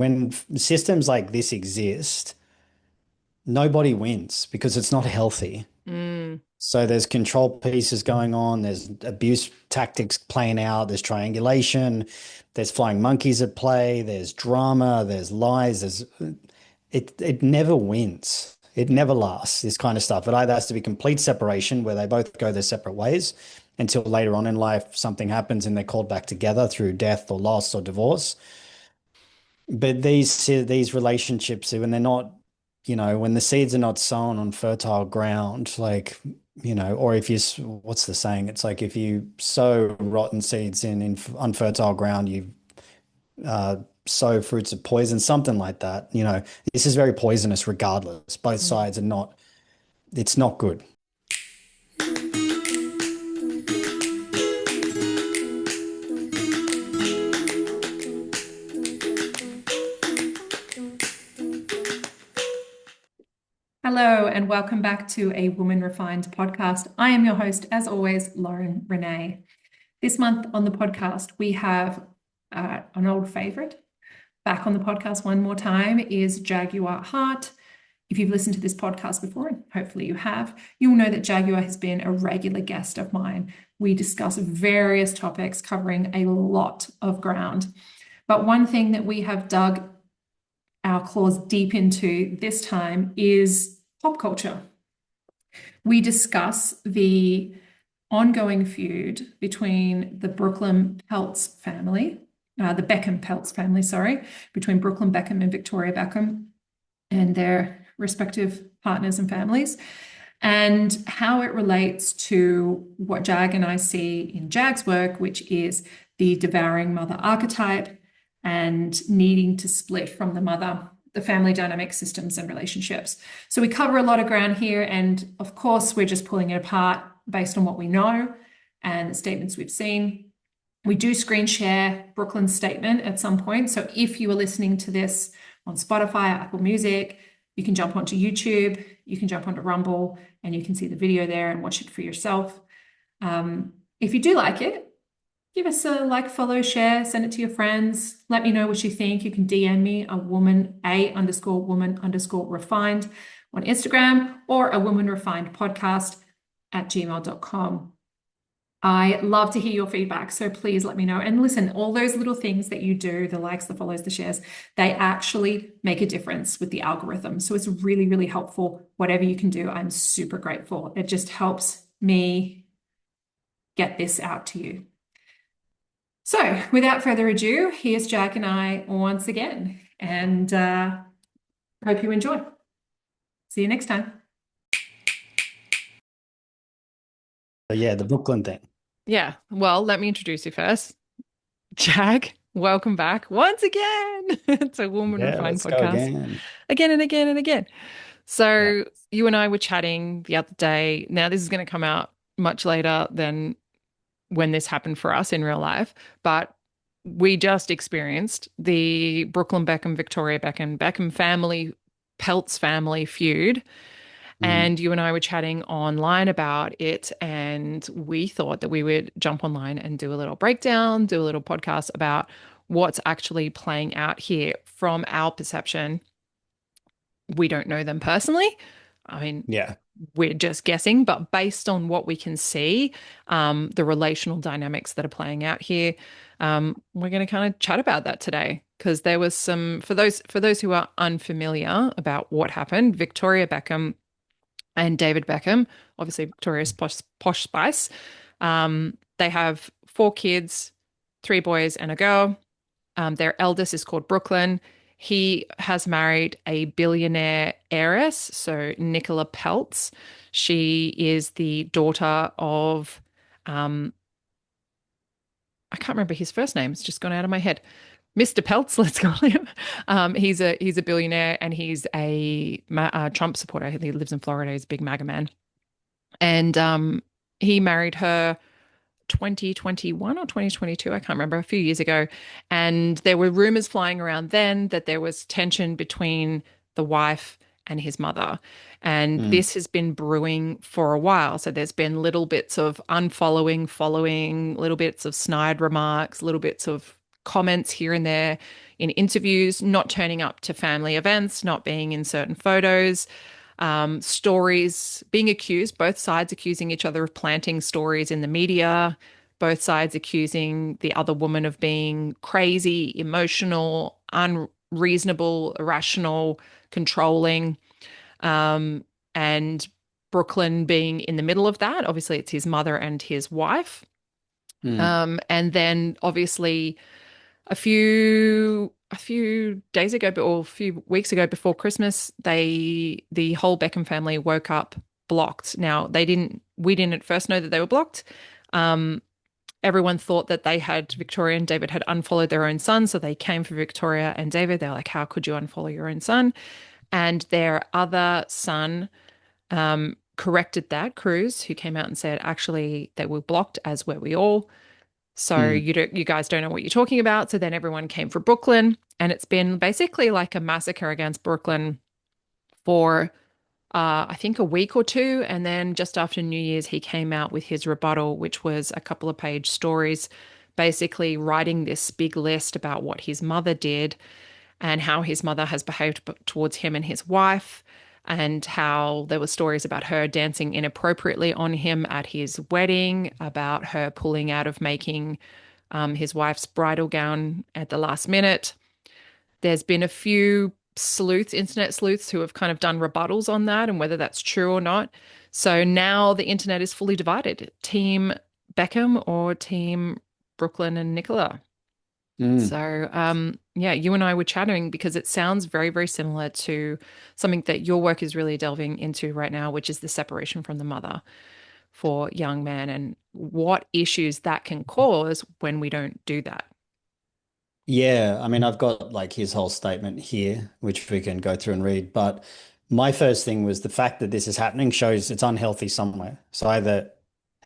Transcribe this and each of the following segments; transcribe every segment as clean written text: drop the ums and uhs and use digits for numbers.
when systems like this exist, nobody wins because it's not healthy. Mm, So there's control pieces going on, there's abuse tactics playing out, there's triangulation, there's flying monkeys at play, there's drama, there's lies, there's it never wins. It never lasts, this kind of stuff. It either has to be complete separation where they both go their separate ways until later on in life something happens and they're called back together through death or loss or divorce. But these relationships, when they're not, when the seeds are not sown on fertile ground, like, or if what's the saying? It's like if you sow rotten seeds in unfertile ground, you uh, sow fruits of poison, something like that. This is very poisonous regardless. Both mm. sides are not, it's not good. Hello, and welcome back to a Woman Refined podcast. I am your host, as always, Lauren Renee. This month on the podcast, we have an old favorite. Back on the podcast one more time is Jaguar Heart. If you've listened to this podcast before, and hopefully you have, you'll know that Jaguar has been a regular guest of mine. We discuss various topics covering a lot of ground. But one thing that we have dug our claws deep into this time is pop culture. We discuss the ongoing feud between the Brooklyn Peltz family, the Beckham Peltz family, sorry, between Brooklyn Beckham and Victoria Beckham and their respective partners and families, and how it relates to what Jag and I see in Jag's work, which is the devouring mother archetype and needing to split from the mother, the family dynamic systems and relationships. So we cover a lot of ground here, and of course, we're just pulling it apart based on what we know and the statements we've seen. We do screen share Brooklyn's statement at some point. So if you are listening to this on Spotify or Apple Music, you can jump onto YouTube, you can jump onto Rumble, and you can see the video there and watch it for yourself. If you do like it, give us a like, follow, share, send it to your friends. Let me know what you think. You can DM me a woman_refined on Instagram, or a woman refined podcast at gmail.com. I love to hear your feedback, so please let me know. And listen, all those little things that you do, the likes, the follows, the shares, they actually make a difference with the algorithm. So it's really, really helpful. Whatever you can do, I'm super grateful. It just helps me get this out to you. So without further ado, here's Jag and I once again, and hope you enjoy. See you next time. But yeah, the Brooklyn thing. Yeah, well, let me introduce you first. Jag, welcome back once again. It's a Woman Yeah, Refined let's go podcast again. again and again and again. Yeah. So you and I were chatting the other day. Now, this is going to come out much later than when this happened for us in real life, but we just experienced the Brooklyn Beckham, Victoria Beckham, Beckham family, Peltz family feud. Mm. And you and I were chatting online about it, and we thought that we would jump online and do a little breakdown, do a little podcast about what's actually playing out here from our perception. We don't know them personally. I mean, Yeah. we're just guessing, but based on what we can see, the relational dynamics that are playing out here, we're going to kind of chat about that today because there was some for those who are unfamiliar about what happened. Victoria Beckham and David Beckham, obviously Victoria's posh spice. They have four kids, three boys and a girl. Their eldest is called Brooklyn. He has married a billionaire heiress, so Nicola Peltz. She is the daughter of, um, I can't remember his first name. It's just gone out of my head. Mr. Peltz, let's call him. He's a billionaire and he's a Trump supporter. He lives in Florida. He's a big MAGA man, and he married her 2021 or 2022, I can't remember, a few years ago. And there were rumors flying around then that there was tension between the wife and his mother. And Mm. this has been brewing for a while. So there's been little bits of unfollowing, following, little bits of snide remarks, little bits of comments here and there, in interviews, not turning up to family events, not being in certain photos, stories, being accused, both sides accusing each other of planting stories in the media, both sides accusing the other woman of being crazy, emotional, unreasonable, irrational, controlling, and Brooklyn being in the middle of that. Obviously, it's his mother and his wife. Mm, And then obviously a few days ago or a few weeks ago before Christmas, the whole Beckham family woke up blocked. Now we didn't at first know that they were blocked. Um, Everyone thought that Victoria and David had unfollowed their own son, so they came for Victoria and David. They're like, "How could you unfollow your own son?" And their other son corrected that, Cruz, who came out and said, "Actually, they were blocked, as were we all. So mm, you guys don't know what you're talking about." So then everyone came for Brooklyn, and it's been basically like a massacre against Brooklyn for I think a week or two, and then just after New Year's he came out with his rebuttal, which was a couple of page stories, basically writing this big list about what his mother did and how his mother has behaved towards him and his wife, and how there were stories about her dancing inappropriately on him at his wedding, about her pulling out of making his wife's bridal gown at the last minute. There's been a few internet sleuths, who have kind of done rebuttals on that and whether that's true or not. So now the internet is fully divided: Team Beckham or Team Brooklyn and Nicola. mm. So, yeah, you and I were chatting because it sounds very, very similar to something that your work is really delving into right now, which is the separation from the mother for young men and what issues that can cause when we don't do that. Yeah, I mean, I've got like his whole statement here, which we can go through and read. But my first thing was the fact that this is happening shows it's unhealthy somewhere. So either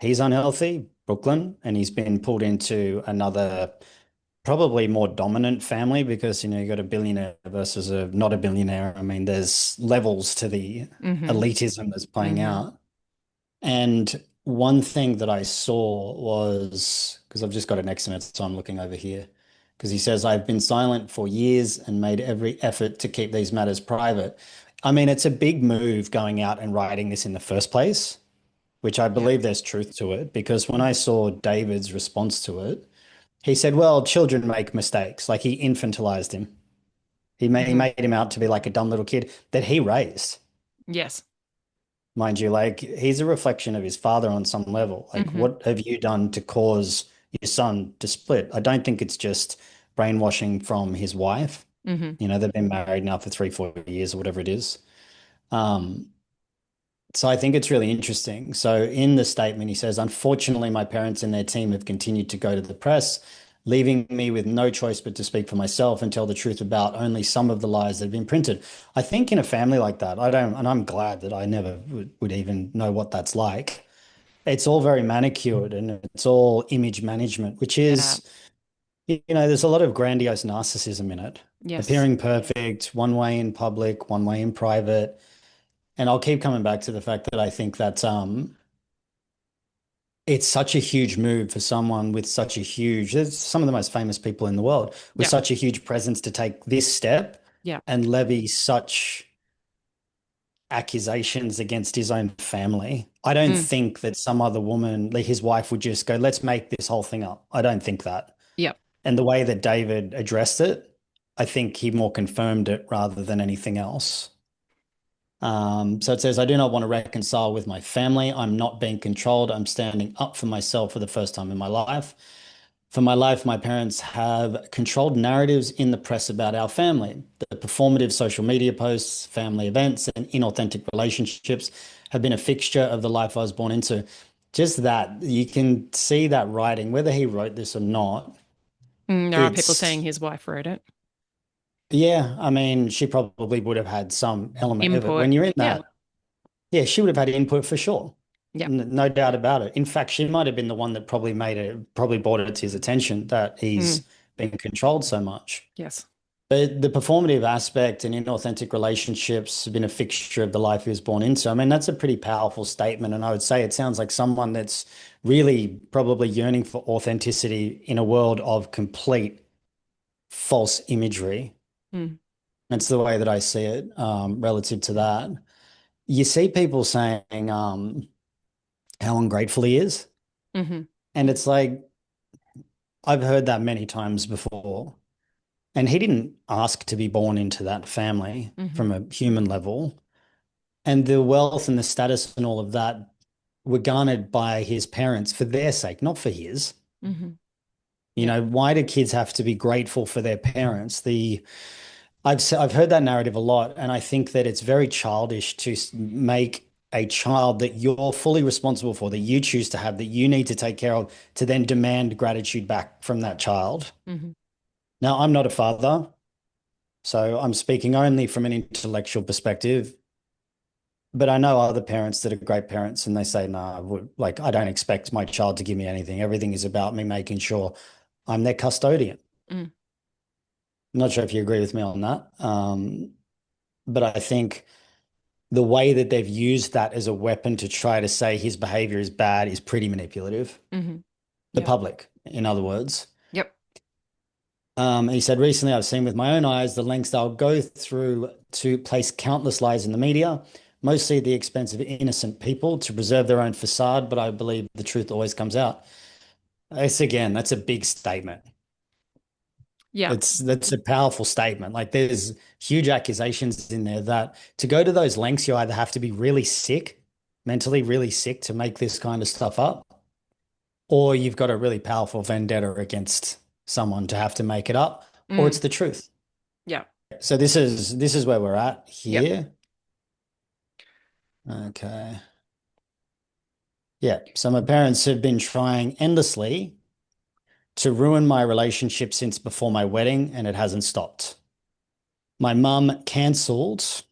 he's unhealthy, Brooklyn, and he's been pulled into another probably more dominant family because, you got a billionaire versus a not a billionaire. I mean, there's levels to the Mm-hmm. elitism that's playing Mm-hmm. out. And one thing that I saw was because I've just got an estimate, so I'm looking over here. Because he says, I've been silent for years and made every effort to keep these matters private. I mean, it's a big move going out and writing this in the first place, which I Yeah. believe there's truth to it. Because when I Mm-hmm. saw David's response to it, he said, well, children make mistakes. Like he infantilized him. He Mm-hmm. made him out to be like a dumb little kid that he raised. Yes. Mind you, like he's a reflection of his father on some level. Like, Mm-hmm. what have you done to cause your son to split? I don't think it's just brainwashing from his wife. Mm-hmm. They've been married now for 3, 4 years or whatever it is. Um, so I think it's really interesting. So in the statement, he says, unfortunately, my parents and their team have continued to go to the press, leaving me with no choice but to speak for myself and tell the truth about only some of the lies that have been printed. I think in a family like that, I don't, and I'm glad that I never would even know what that's like. It's all very manicured and it's all image management, which Yeah. is, there's a lot of grandiose narcissism in it. Yes. Appearing perfect, one way in public, one way in private. And I'll keep coming back to the fact that I think that it's such a huge move for someone with such a huge, there's some of the most famous people in the world with Yeah. such a huge presence to take this step Yeah. and levy such accusations against his own family. I don't Mm. think that some other woman, like his wife, would just go, let's make this whole thing up. I don't think that. Yeah. And the way that David addressed it, I think he more confirmed it rather than anything else. So it says, I do not want to reconcile with my family. I'm not being controlled. I'm standing up for myself for the first time in my life. For my life, my parents have controlled narratives in the press about our family. The performative social media posts, family events, and inauthentic relationships have been a fixture of the life I was born into. Just that, you can see that writing, whether he wrote this or not. There are people saying It's, his wife wrote it. yeah, I mean, she probably would have had some element of it. Input. When you're in Yeah. that, yeah, she would have had input for sure. Yeah. No doubt about it. In fact, she might have been the one that probably probably brought it to his attention that Mm. he's been controlled so much. Yes. But the performative aspect and inauthentic relationships have been a fixture of the life he was born into. I mean, that's a pretty powerful statement. And I would say it sounds like someone that's really probably yearning for authenticity in a world of complete false imagery. Mm, That's the way that I see it, relative to that. You see people saying how ungrateful he is. hmm And it's like, I've heard that many times before. And he didn't ask to be born into that family hmm from a human level. And the wealth and the status and all of that were garnered by his parents for their sake, not for his. hmm You Yep. know, why do kids have to be grateful for their parents? I've heard that narrative a lot, and I think that it's very childish to make a child that you're fully responsible for, that you choose to have, that you need to take care of, to then demand gratitude back from that child. hmm Now, I'm not a father, so I'm speaking only from an intellectual perspective, but I know other parents that are great parents, and they say, "No, like I don't expect my child to give me anything. Everything is about me making sure I'm their custodian." Mm, I'm not sure if you agree with me on that, but I think the way that they've used that as a weapon to try to say his behavior is bad is pretty manipulative. hmm The Yep. public, in other words. Yep. He said, recently I've seen with my own eyes the lengths they'll go through to place countless lies in the media, mostly at the expense of innocent people to preserve their own facade, but I believe the truth always comes out. It's again, that's a big statement. Yeah. That's a powerful statement. Like there's huge accusations in there that to go to those lengths, you either have to be really sick, mentally really sick to make this kind of stuff up, or you've got a really powerful vendetta against someone to have to make it up, or it's Mm, the truth. yeah. So this is where we're at Yep. here. Okay. Yeah. So my parents have been trying endlessly to ruin my relationship since before my wedding, and it hasn't stopped. My mum cancelled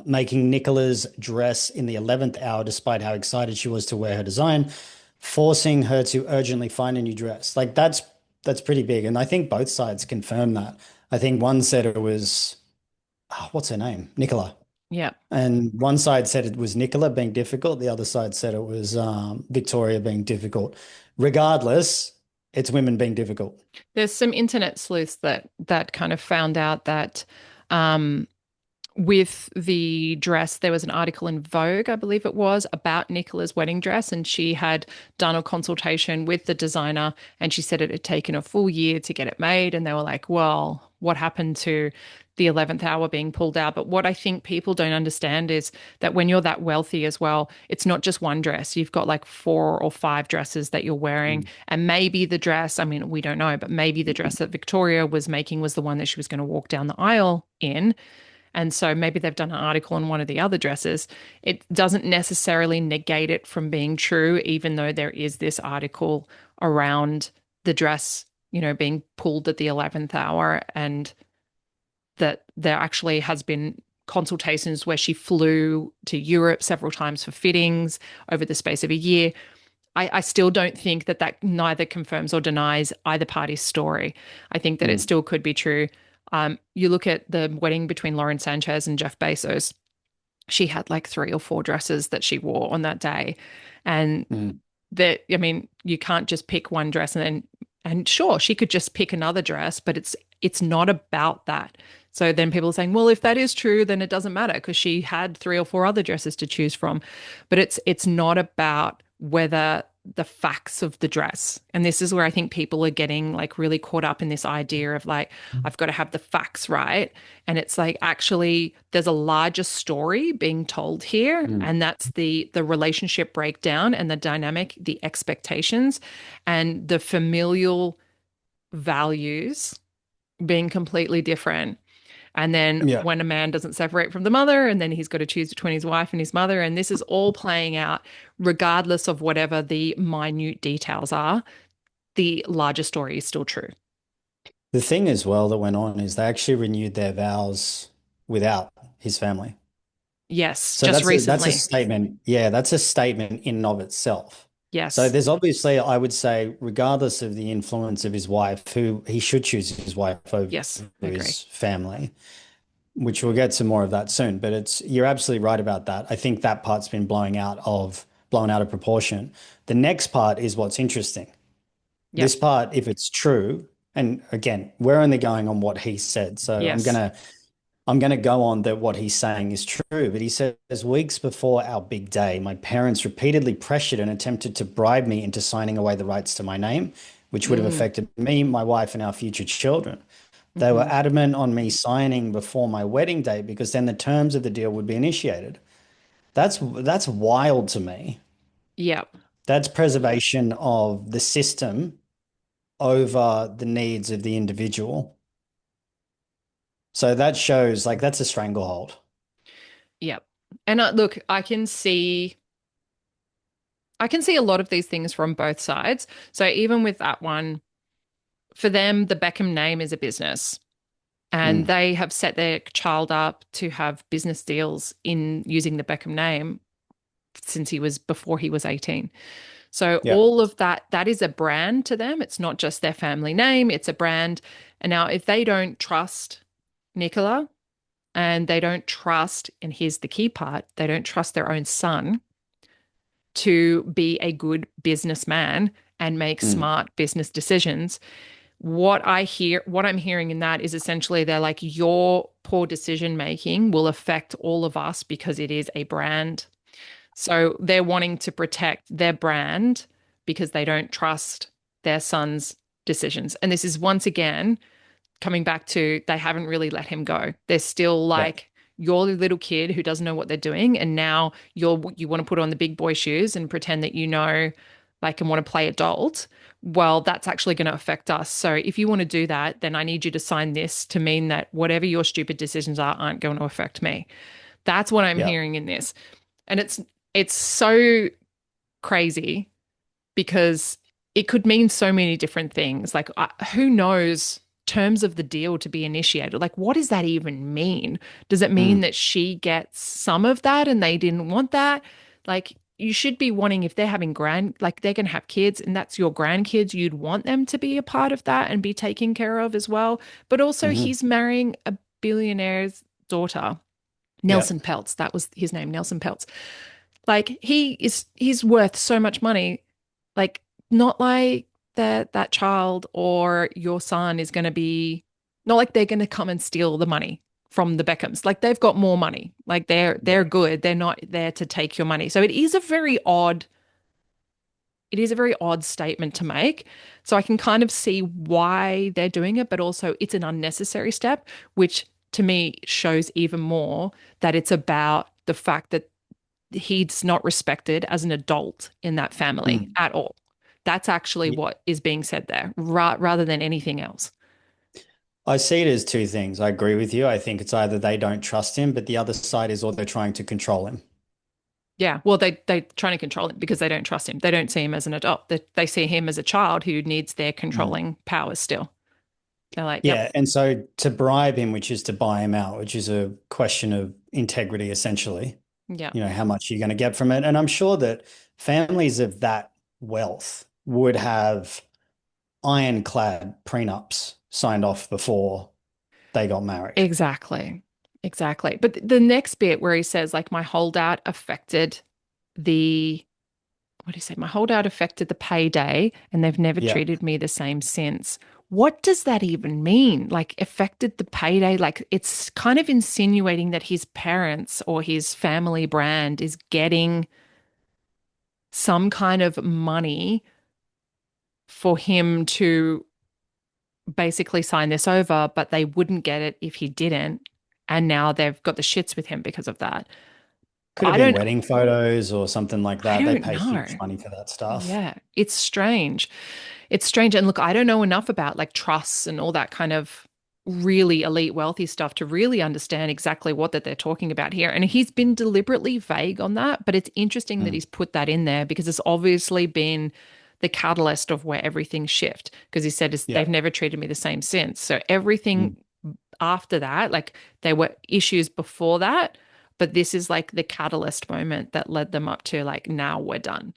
making Nicola's dress in the 11th hour, despite how excited she was to wear her design, forcing her to urgently find a new dress. Like that's pretty big. And I think both sides confirm that. I think one said it was, what's her name? Nicola. Yep. And one side said it was Nicola being difficult. The other side said it was Victoria being difficult. Regardless, it's women being difficult. There's some internet sleuths that kind of found out that um, with the dress, there was an article in Vogue, I believe it was, about Nicola's wedding dress, and she had done a consultation with the designer, and she said it had taken a full year to get it made, and they were like, "Well, what happened to the 11th hour being pulled out?" But what I think people don't understand is that when you're that wealthy as well, it's not just one dress. You've got like 4 or 5 dresses that you're wearing, Mm. and maybe the dress, I mean, we don't know, but maybe the dress that Victoria was making was the one that she was going to walk down the aisle in. And so maybe they've done an article on one of the other dresses. It doesn't necessarily negate it from being true, even though there is this article around the dress, being pulled at the 11th hour, and that there actually has been consultations where she flew to Europe several times for fittings over the space of a year. I still don't think that neither confirms or denies either party's story. I think that it Mm. still could be true. You look at the wedding between Lauren Sanchez and Jeff Bezos. She had like 3 or 4 dresses that she wore on that day, and Mm. that, I mean, you can't just pick one dress and sure, she could just pick another dress, but it's not about that. So then people are saying, well, if that is true, then it doesn't matter because she had 3 or 4 other dresses to choose from. But it's not about whether the facts of the dress. And this is where I think people are getting like really caught up in this idea of like, I've got to have the facts right. And it's like actually there's a larger story being told here. Mm. And that's the relationship breakdown and the dynamic, the expectations, and the familial values being completely different. And then Yeah. when a man doesn't separate from the mother, and then he's got to choose between his wife and his mother, and this is all playing out regardless of whatever the minute details are, the larger story is still true. The thing as well that went on is they actually renewed their vows without his family. Yes, So just that's a recently. statement. Yeah, that's a statement in and of itself. So Yes. there's obviously, I would say, regardless of the influence of his wife, who he should choose his wife over Yes, I agree. his family, which we'll get to more of that soon. But you're absolutely right about that. I think that part's been blown out of proportion. The next part is what's interesting. Yep. This part, if it's true, and again, we're only going on what he said. So Yes. I'm gonna go on that what he's saying is true. But he says weeks before our big day, my parents repeatedly pressured and attempted to bribe me into signing away the rights to my name, which would have Mm, affected me, my wife, and our future children. They were hmm. adamant on me signing before my wedding date because then the terms of the deal would be initiated. That's wild to me. Yep. That's preservation of the system over the needs of the individual. So that shows like that's a stranglehold. Yep. And look, I can see a lot of these things from both sides. So even with that one, for them, the Beckham name is a business. And Mm, they have set their child up to have business deals in using the Beckham name since he was before he was 18. So yeah. all of that, that is a brand to them. It's not just their family name, it's a brand. And now if they don't trust Nicola and they don't trust, and here's the key part, they don't trust their own son to be a good businessman and make Mm, smart business decisions. What I'm hearing in that is essentially they're like, your poor decision making will affect all of us because it is a brand. So they're wanting to protect their brand because they don't trust their son's decisions. And this is once again coming back to they haven't really let him go. They're still yeah. like, you're the little kid who doesn't know what they're doing. And now you want to put on the big boy shoes and pretend that you know, like, and want to play adult. Well, that's actually going to affect us. So if you want to do that, then I need you to sign this to mean that whatever your stupid decisions are aren't going to affect me. That's what I'm Yeah. hearing in this. And it's so crazy because it could mean so many different things. Like, who knows terms of the deal to be initiated? Like, what does that even mean? Does it mean Mm, that she gets some of that and they didn't want that? Like, you should be wanting, if they're having like they're going to have kids and that's your grandkids, you'd want them to be a part of that and be taken care of as well. But also, hmm. he's marrying a billionaire's daughter. Yeah. Nelson Peltz, that was his name, Nelson Peltz. Like he's worth so much money. Like not like that child or your son is going to be not like they're going to come and steal the money from the Beckhams. Like they've got more money. Like they're Yeah. good. They're not there to take your money. So it is a very odd statement to make. So I can kind of see why they're doing it, but also it's an unnecessary step, which to me shows even more that it's about the fact that he's not respected as an adult in that family Mm. at all. That's actually Yeah. what is being said there, rather than anything else. I see it as two things. I agree with you. I think it's either they don't trust him, but the other side is or they're trying to control him. Yeah, well, they're trying to control him because they don't trust him. They don't see him as an adult. They see him as a child who needs their Mm. controlling powers still. They're like, yep, Yeah. And so to bribe him, which is to buy him out, which is a question of integrity, essentially, yeah, how much you're going to get from it. And I'm sure that families of that wealth would have ironclad prenups signed off before they got married. exactly, exactly. But the next bit where he says, like, my holdout affected the what do you say? My holdout affected the payday, and they've never Yeah. treated me the same since. What does that even mean? Like, affected the payday? Like, it's kind of insinuating that his parents or his family brand is getting some kind of money for him to basically sign this over, but they wouldn't get it if he didn't. And now they've got the shits with him because of that. Could have I been don't, wedding photos or something like I that. They don't pay know. huge money for that stuff. Yeah, it's strange. It's strange. And look, I don't know enough about like trusts and all that kind of really elite wealthy stuff to really understand exactly what that they're talking about here. And he's been deliberately vague on that, but it's interesting that Mm. he's put that in there because it's obviously been the catalyst of where everything shift because he said Yeah. they've never treated me the same since. So everything Mm. after that, like there were issues before that, but this is like the catalyst moment that led them up to like now we're done.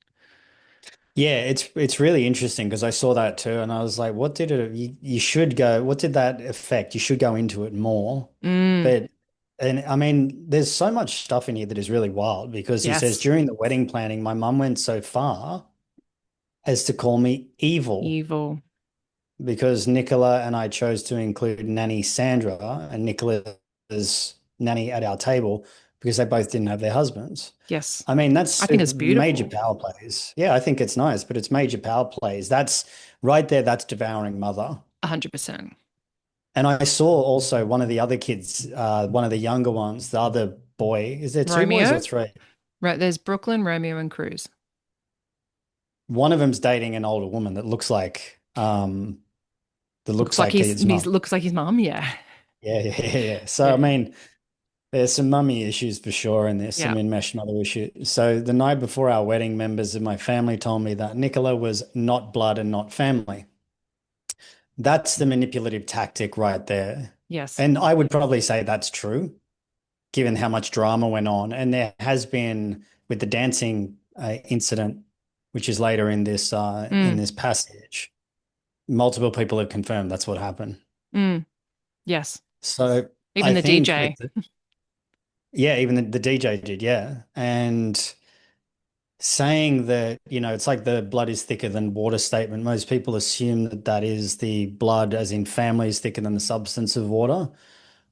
Yeah, it's really interesting because I saw that too, and I was like, "What did it? You should go. What did that affect? You should go into it more." Mm, But and I mean, there's so much stuff in here that is really wild because he says yes. during the wedding planning, my mum went so far as to call me evil. Evil. because Nicola and I chose to include nanny Sandra and Nicola's nanny at our table because they both didn't have their husbands. Yes. I mean, that's I think it's major beautiful. power plays. Yeah, I think it's nice, but it's major power plays. That's right there. That's devouring mother. 100%. And I saw also one of the other kids, one of the younger ones, the other boy. Is there two boys or Romeo, three? right? There's Brooklyn, Romeo, and Cruz. One of them's dating an older woman that Looks looks like like his he's mum. looks like his mom. Yeah. Yeah, yeah, yeah, yeah. So I Yeah. mean, there's some mummy issues for sure, and there's some Yeah. enmeshed mother issues. So the night before our wedding, members of my family told me that Nicola was not blood and not family. That's the manipulative tactic right there. Yes. And I would probably say that's true, given how much drama went on. And there has been with the dancing incident, which is later in Mm, this passage, multiple people have confirmed that's what happened. mm, yes. So Even I the think with DJ. yeah, even the DJ did, yeah. And saying that, it's like the blood is thicker than water statement. Most people assume that that is the blood, as in family, is thicker than the substance of water,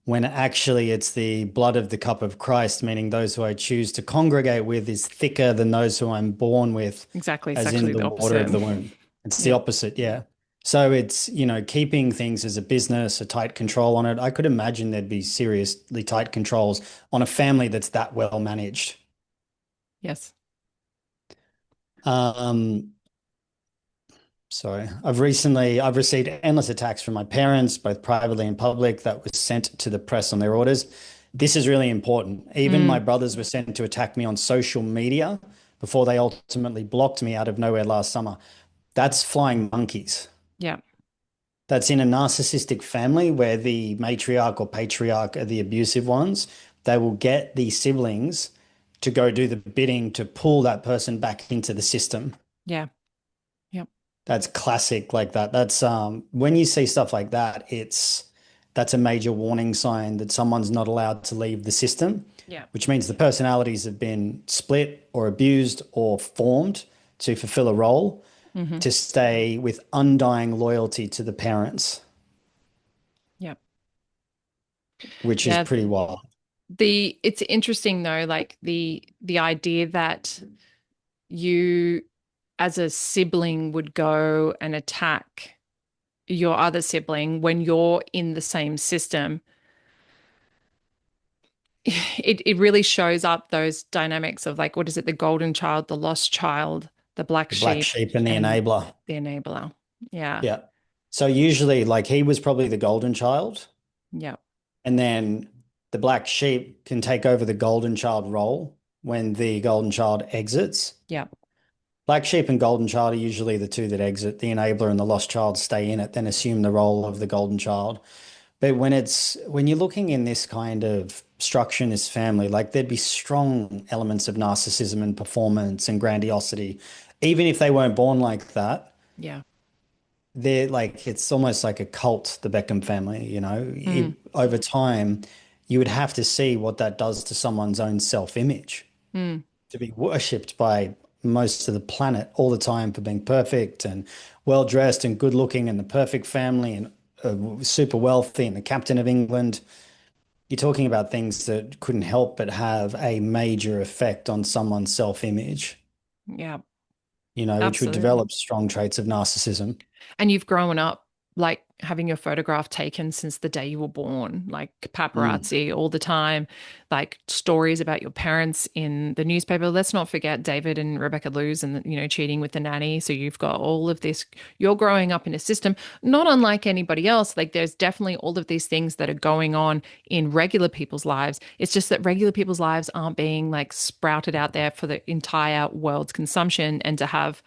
when actually it's the blood of the cup of Christ, meaning those who I choose to congregate with is thicker than those who I'm born with, Exactly. It's as in actually the the water opposite. of the womb. It's the Yeah. opposite, yeah. So it's, keeping things as a business, a tight control on it. I could imagine there'd be seriously tight controls on a family that's that well managed. Yes. Um, Sorry. I've received endless attacks from my parents, both privately and public, that was sent to the press on their orders. This is really important. Even my Mm, brothers were sent to attack me on social media before they ultimately blocked me out of nowhere last summer. That's flying monkeys. yeah. That's in a narcissistic family where the matriarch or patriarch are the abusive ones. They will get the siblings to go do the bidding to pull that person back into the system. Yeah. Yep. That's classic like that. That's when you see stuff like that, that's a major warning sign that someone's not allowed to leave the system, Yeah. which means the personalities have been split or abused or formed to fulfill a role Hmm. to stay with undying loyalty to the parents, Yep. which is Yeah. pretty wild. It's interesting though, like the idea that you as a sibling would go and attack your other sibling when you're in the same system. It really shows up those dynamics of like, what is it, the golden child, the lost child, the black The black sheep, sheep and the and enabler. the enabler. Yeah. Yeah. So usually like he was probably the golden child. Yeah. And then the black sheep can take over the golden child role when the golden child exits. Yeah. Black sheep and golden child are usually the two that exit. The enabler and the lost child stay in it, then assume the role of the golden child. But when you're looking in this kind of structure in this family, like there'd be strong elements of narcissism and performance and grandiosity, even if they weren't born like that. Yeah. They're like it's almost like a cult, the Beckham family, Mm, over time, you would have to see what that does to someone's own self-image mm, to be worshipped by most of the planet all the time for being perfect and well dressed and good looking and the perfect family and super wealthy and the captain of England. You're talking about things that couldn't help but have a major effect on someone's self-image, yeah. which would Absolutely. develop strong traits of narcissism. And you've grown up like having your photograph taken since the day you were born, like Mm. paparazzi all the time, like stories about your parents in the newspaper. Let's not forget David and Rebecca Luz and, cheating with the nanny. So you've got all of this. You're growing up in a system not unlike anybody else. Like there's definitely all of these things that are going on in regular people's lives. It's just that regular people's lives aren't being like sprouted out there for the entire world's consumption and to have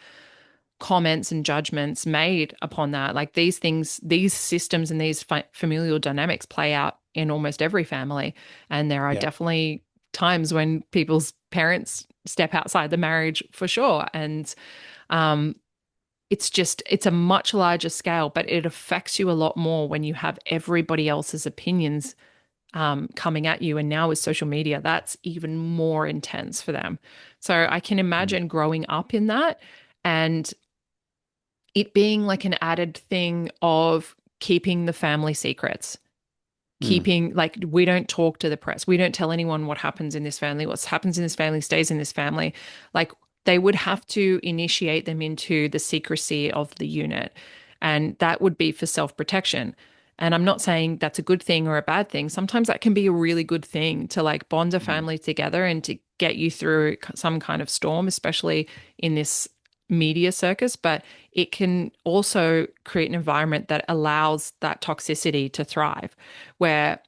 comments and judgments made upon that. Like these things, these systems and these familial dynamics play out in almost every family. And there are Yeah. definitely times when people's parents step outside the marriage for sure. And um, it's a much larger scale, but it affects you a lot more when you have everybody else's opinions coming at you. And now with social media, that's even more intense for them. So I can imagine growing up in that and it being like an added thing of keeping the family secrets, Mm. keeping like we don't talk to the press. We don't tell anyone what happens in this family. What happens in this family stays in this family. Like they would have to initiate them into the secrecy of the unit. And that would be for self-protection. And I'm not saying that's a good thing or a bad thing. Sometimes that can be a really good thing to like bond a Mm. family together and to get you through some kind of storm, especially in this media circus. But it can also create an environment that allows that toxicity to thrive, where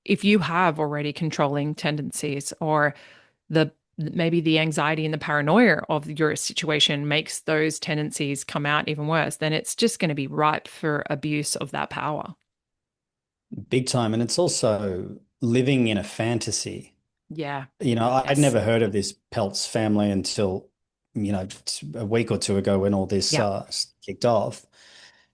if you have already controlling tendencies or the maybe the anxiety and the paranoia of your situation makes those tendencies come out even worse, then it's just going to be ripe for abuse of that power. Big time. And it's also living in a fantasy. Yeah. I'd Yes. never heard of this Peltz family until, a week or two ago when all this Yeah. kicked off.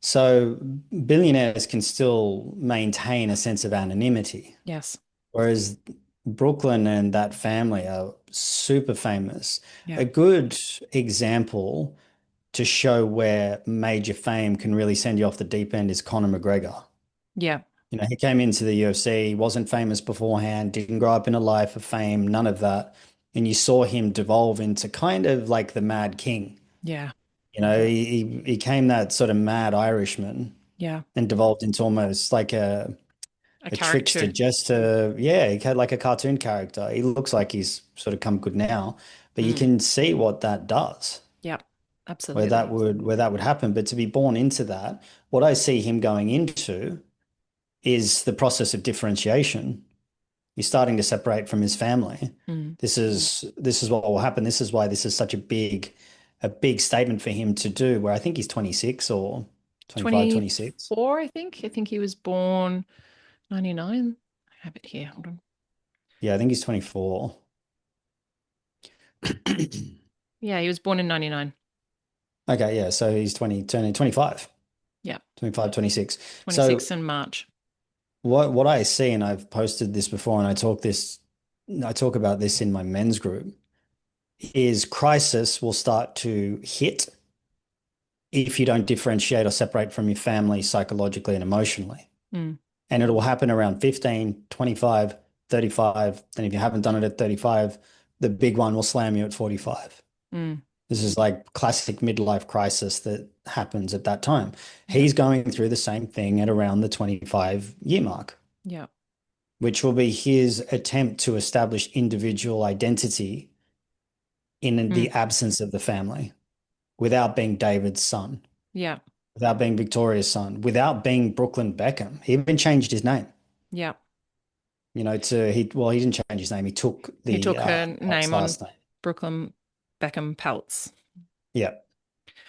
So billionaires can still maintain a sense of anonymity, Yes. whereas Brooklyn and that family are super famous. Yeah. A good example to show where major fame can really send you off the deep end is Conor McGregor. Yeah. He came into the UFC, wasn't famous beforehand, didn't grow up in a life of fame, none of that. And you saw him devolve into kind of like the Mad King. Yeah. He became that sort of mad Irishman Yeah. and devolved into almost like A a trickster, caricature. jester. Yeah, he had like a cartoon character. He looks like he's sort of come good now, but you Mm. can see what that does, Yeah. where Absolutely. that would happen. But to be born into that, what I see him going into is the process of differentiation. He's starting to separate from his family. Mm. This is what will happen. This is why this is such a big statement for him to do, where I think he's 26 or 25, 26. 24, I think. I think he was born 99. I have it here. Hold on. Yeah, I think he's 24. Yeah, he was born in 99. Okay, yeah, so he's 20, turning 25, Yeah. 25, 26. So 26 in March. what I see, and I've posted this before, and I talk about this in my men's group, is crisis will start to hit if you don't differentiate or separate from your family psychologically and emotionally. Mm. And it will happen around 15, 25, 35. Then if you haven't done it at 35, the big one will slam you at 45. Mm. This is like classic midlife crisis that happens at that time. Yeah. He's going through the same thing at around the 25-year mark, Yeah. which will be his attempt to establish individual identity in Mm. the absence of the family without being David's son, Yeah. without being Victoria's son, without being Brooklyn Beckham. He even changed his name, Yeah. he didn't change his name. He took He the took her Peltz name on last name. Brooklyn Beckham Peltz. Yeah.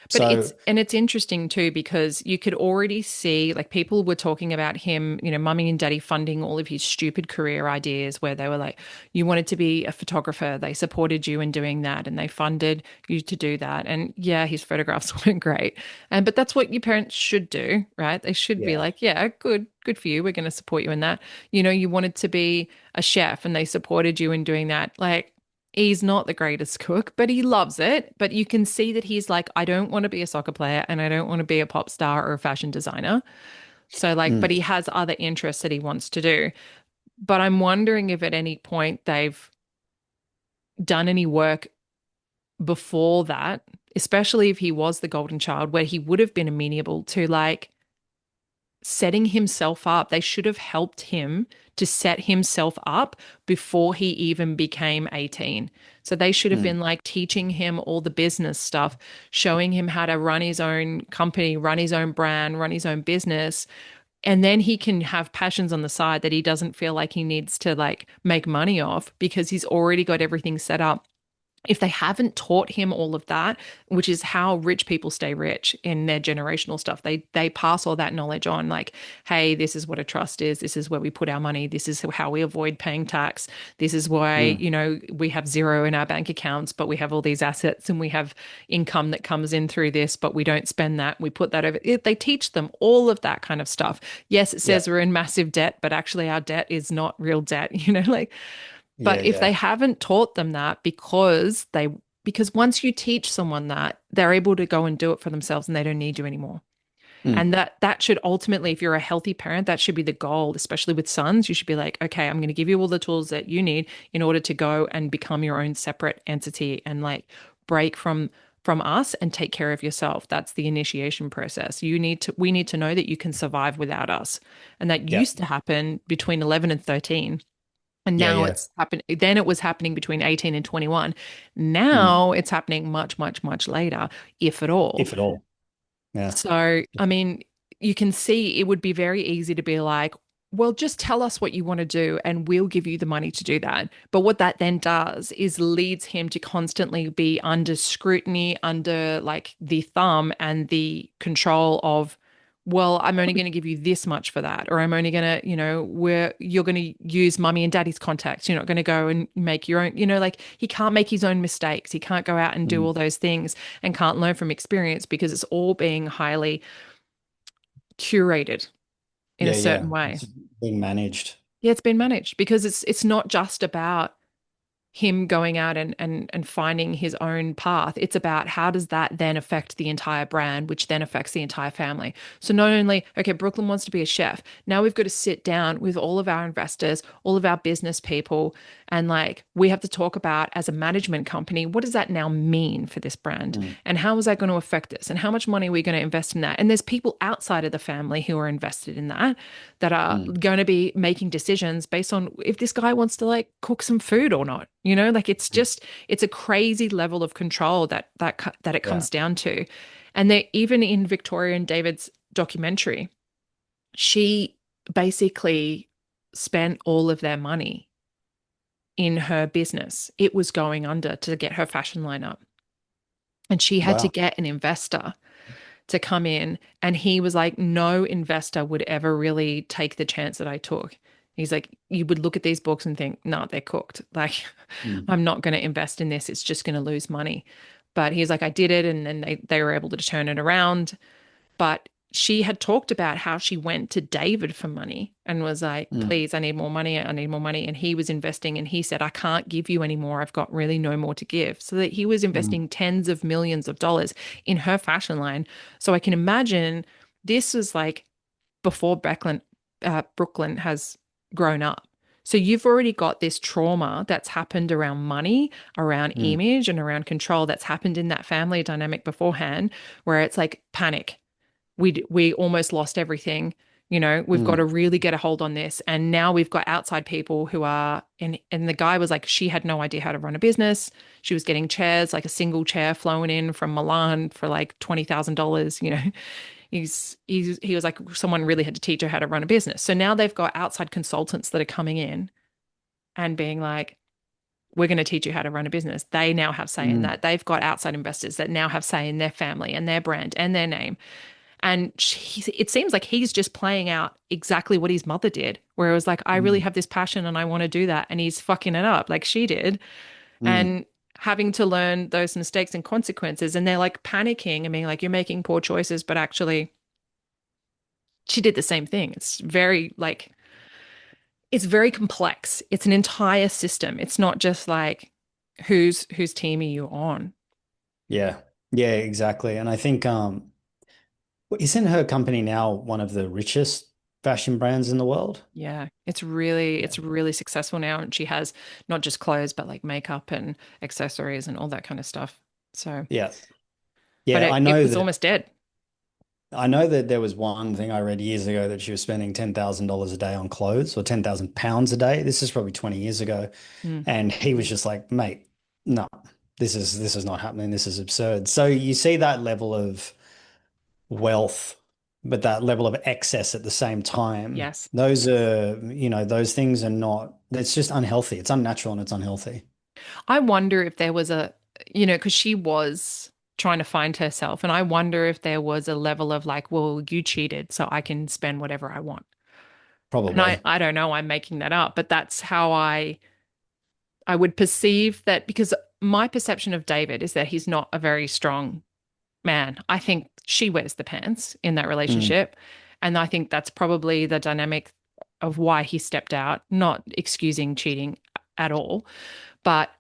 But So it's interesting too because you could already see like people were talking about him, mummy and daddy funding all of his stupid career ideas where they were like, you wanted to be a photographer, they supported you in doing that and they funded you to do that. And yeah, his photographs weren't great. But that's what your parents should do, right? They should be yeah. like, yeah, good for you. We're going to support you in that. You wanted to be a chef and they supported you in doing that. Like he's not the greatest cook, but he loves it. But you can see that he's like, I don't want to be a soccer player and I don't want to be a pop star or a fashion designer. So, like, but Mm. he has other interests that he wants to do. But I'm wondering if at any point they've done any work before that, especially if he was the golden child, where he would have been amenable to like setting himself up. They should have helped him to set himself up before he even became 18. So they should have Mm. been like teaching him all the business stuff, showing him how to run his own company, run his own brand, run his own business. And then he can have passions on the side that he doesn't feel like he needs to like make money off because he's already got everything set up. If they haven't taught him all of that, which is how rich people stay rich in their generational stuff, they pass all that knowledge on. Like, hey, this is what a trust is. This is where we put our money. This is how we avoid paying tax. This is why Mm. we have zero in our bank accounts, but we have all these assets and we have income that comes in through this, but we don't spend that. We put that over. They teach them all of that kind of stuff. Yes, it Yeah. says we're in massive debt, but actually our debt is not real debt. Like. Yeah. But if they Yeah. haven't taught them that because they because once you teach someone that, they're able to go and do it for themselves and they don't need you anymore. Mm. And that should ultimately, if you're a healthy parent, that should be the goal, especially with sons. You should be like, okay, I'm going to give you all the tools that you need in order to go and become your own separate entity and like break from us and take care of yourself. That's the initiation process. We need to know that you can survive without us. And that Yeah. used to happen between 11 and 13. And Yeah. now Yeah. it's happened. Then it was happening between 18 and 21. Mm. Now it's happening much, much, much later, if at all. If at all. Yeah. So, I mean, you can see it would be very easy to be like, well, just tell us what you want to do and we'll give you the money to do that. But what that then does is leads him to constantly be under scrutiny, under like the thumb and the control of, well, I'm only going to give you this much for that. Or I'm only going to, where you're going to use mummy and daddy's contacts. You're not going to go and make your own, like he can't make his own mistakes. He can't go out and do Mm. all those things and can't learn from experience because it's all being highly curated in a Yeah. certain Yeah. way. It's being managed. Yeah, it's been managed because it's not just about him going out and finding his own path. It's about how does that then affect the entire brand, which then affects the entire family. So not only, okay, Brooklyn wants to be a chef. Now we've got to sit down with all of our investors, all of our business people, and like we have to talk about as a management company, what does that now mean for this brand? Mm. And how is that going to affect this? And how much money are we going to invest in that? And there's people outside of the family who are invested in that are Mm. going to be making decisions based on if this guy wants to like cook some food or not. Like it's a crazy level of control that it Yeah. comes down to. And they even in Victoria and David's documentary, she basically spent all of their money in her business. It was going under to get her fashion line up. And she had to Wow. get an investor to come in. And he was like, no investor would ever really take the chance that I took. He's like, you would look at these books and think, no, they're cooked. Like, Mm. I'm not going to invest in this. It's just going to lose money. But he's like, I did it. And then they were able to turn it around. But she had talked about how she went to David for money and was like, Mm. please, I need more money. I need more money. And he was investing and he said, I can't give you any more. I've got really no more to give. So that he was Mm. investing tens of millions of dollars in her fashion line. So I can imagine this was like before Brooklyn has grown up. So you've already got this trauma that's happened around money, around Mm. image, and around control that's happened in that family dynamic beforehand, where it's like panic. We almost lost everything. We've got Mm. to really get a hold on this. And now we've got outside people who are, and the guy was like, she had no idea how to run a business. She was getting chairs, like a single chair flown in from Milan for like $20,000. He was like, someone really had to teach her how to run a business. So now they've got outside consultants that are coming in and being like, we're going to teach you how to run a business. They now have say in Mm. that. They've got outside investors that now have say in their family and their brand and their name. And it seems like he's just playing out exactly what his mother did, where it was like, I really Mm. have this passion and I want to do that. And he's fucking it up like she did. Mm. And having to learn those mistakes and consequences. And they're like panicking and being like, you're making poor choices. But actually, she did the same thing. It's very complex. It's an entire system. It's not just like, whose team are you on? Yeah. Yeah, exactly. And I think isn't her company now one of the richest fashion brands in the world? Yeah, Yeah. it's really successful now, and she has not just clothes, but like makeup and accessories and all that kind of stuff. So, Yeah. but Yeah, it was almost dead. I know that there was one thing I read years ago that she was spending $10,000 a day on clothes or 10,000 pounds a day. This is probably 20 years ago. Mm. And he was just like, mate, no, this is not happening. This is absurd. So you see that level of wealth, but that level of excess at the same time. Yes, Those are, those things are not, it's just unhealthy. It's unnatural and it's unhealthy. I wonder if there was because she was trying to find herself, and I wonder if there was a level of like, well, you cheated, so I can spend whatever I want. And I Probably. I don't know, I'm making that up, but that's how I would perceive that because my perception of David is that he's not a very strong man. I think she wears the pants in that Mm. relationship. And I think that's probably the dynamic of why he stepped out, not excusing cheating at all. But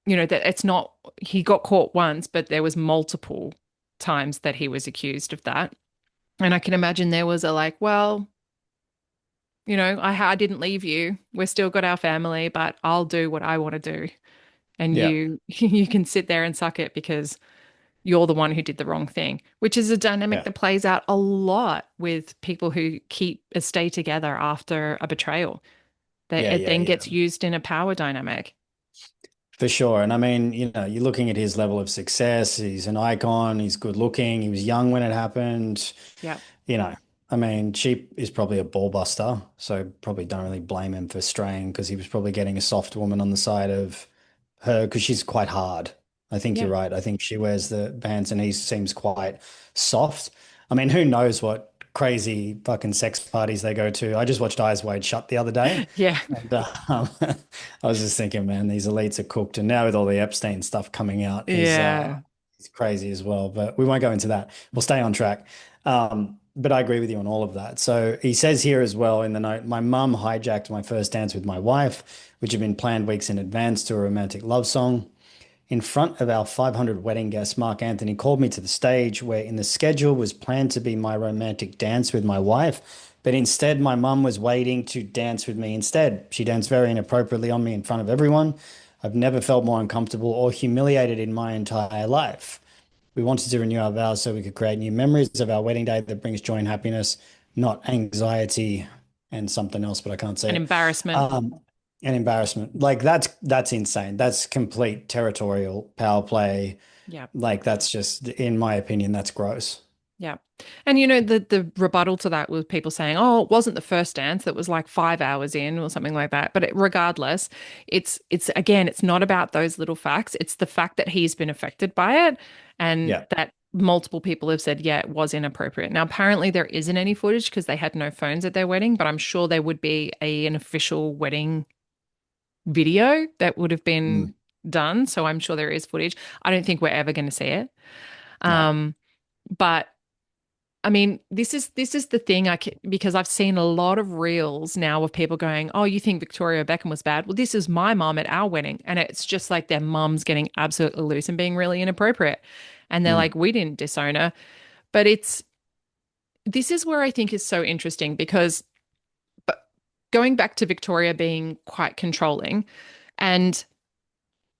that it's not, he got caught once, but there was multiple times that he was accused of that. And I can imagine there was a like, well, I didn't leave you. We're still got our family, but I'll do what I want to do. And Yeah. you can sit there and suck it because you're the one who did the wrong thing, which is a dynamic Yeah. that plays out a lot with people who stay together after a betrayal. That Yeah. it Yeah. then Yeah. gets used in a power dynamic. For sure. And I mean, you're looking at his level of success. He's an icon. He's good looking. He was young when it happened. Yeah. You know, I mean, Cheap is probably a ball buster. So probably don't really blame him for straying because he was probably getting a soft woman on the side of her because she's quite hard. I think you're Yeah. right. I think she wears the bands and he seems quite soft. I mean, who knows what crazy fucking sex parties they go to. I just watched Eyes Wide Shut the other day. Yeah. And I was just thinking, man, these elites are cooked. And now with all the Epstein stuff coming out Yeah. is crazy as well. But we won't go into that. We'll stay on track. But I agree with you on all of that. So he says here as well in the note, my mum hijacked my first dance with my wife, which had been planned weeks in advance to a romantic love song. In front of our 500 wedding guests, Mark Anthony called me to the stage where in the schedule was planned to be my romantic dance with my wife, but instead my mum was waiting to dance with me instead. She danced very inappropriately on me in front of everyone. I've never felt more uncomfortable or humiliated in my entire life. We wanted to renew our vows so we could create new memories of our wedding day that brings joy and happiness, not anxiety and something else, but I can't say An it. embarrassment. Um, and embarrassment. Like that's insane. That's complete territorial power play. Yeah. Like that's just, in my opinion, that's gross. Yeah. And the rebuttal to that was people saying, "Oh, it wasn't the first dance that was like 5 hours in or something like that." But regardless, it's again, it's not about those little facts. It's the fact that he's been affected by it and Yeah. that multiple people have said, yeah, it was inappropriate. Now, apparently there isn't any footage because they had no phones at their wedding, but I'm sure there would be an official wedding video that would have been Mm, done. So I'm sure there is footage. I don't think we're ever going to see it. no. Um, but I mean, this is the thing because I've seen a lot of reels now of people going, "Oh, you think Victoria Beckham was bad? Well, this is my mom at our wedding." And it's just like their mom's getting absolutely loose and being really inappropriate. And they're Mm, like, "We didn't disown her." But this is where I think is so interesting because but going back to Victoria being quite controlling and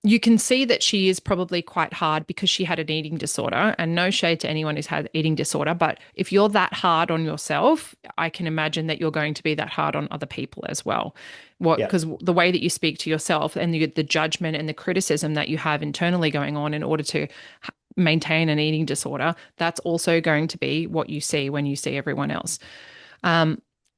you can see that she is probably quite hard because she had an eating disorder, and no shade to anyone who's had eating disorder. But if you're that hard on yourself, I can imagine that you're going to be that hard on other people as well. yeah. Because the way that you speak to yourself and the judgment and the criticism that you have internally going on in order to maintain an eating disorder, that's also going to be what you see when you see everyone else.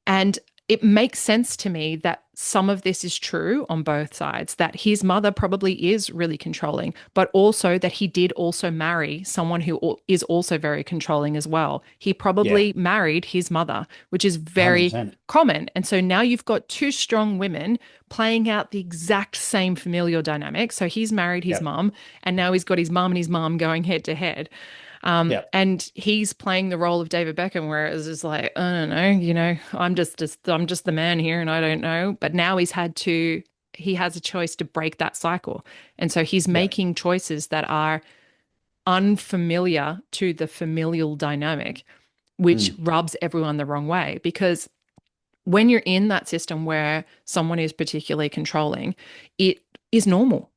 And it makes sense to me that some of this is true on both sides, that his mother probably is really controlling, but also that he did also marry someone who is also very controlling as well. He Yeah. probably married his mother, which is very 100%. common. And so now you've got two strong women playing out the exact same familial dynamic. So he's married his Yeah. mum, and now he's got his mum and his mum going head to head. Yeah. And he's playing the role of David Beckham, where it's just like, I don't know, I'm just the man here, and I don't know. But now he has a choice to break that cycle, and so he's Yeah. making choices that are unfamiliar to the familial dynamic, which Mm, rubs everyone the wrong way. Because when you're in that system where someone is particularly controlling, it is normal.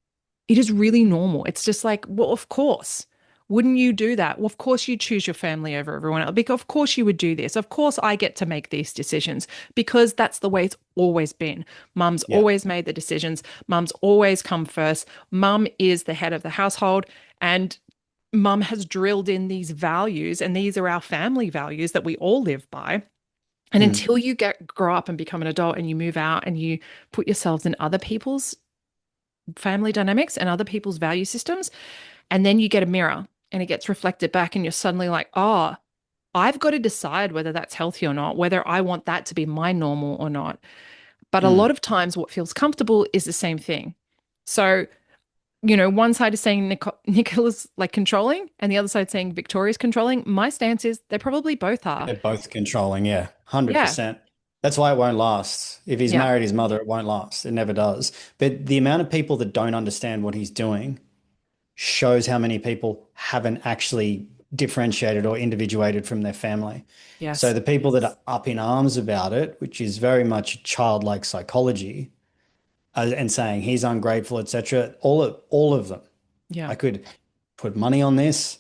It is really normal. It's just like, well, of course. Wouldn't you do that? Well, of course you choose your family over everyone else. Because of course you would do this. Of course I get to make these decisions because that's the way it's always been. Mum's yeah. always made the decisions. Mum's always come first. Mum is the head of the household and mum has drilled in these values and these are our family values that we all live by. And Mm, until you grow up and become an adult and you move out and you put yourselves in other people's family dynamics and other people's value systems, and then you get a mirror and it gets reflected back, and you're suddenly like, oh, I've got to decide whether that's healthy or not, whether I want that to be my normal or not. But a lot mm. of times, what feels comfortable is the same thing. So, one side is saying Nicola's like controlling, and the other side saying Victoria's controlling. My stance is they probably both are. They're both controlling. Yeah. Yeah. 100%. That's why it won't last. If he's Yeah. married his mother, it won't last. It never does. But the amount of people that don't understand what he's doing shows how many people haven't actually differentiated or individuated from their family. So Yes. the people that are up in arms about it, which is very much childlike psychology, and saying he's ungrateful, etc., all of them, Yeah. I could put money on this.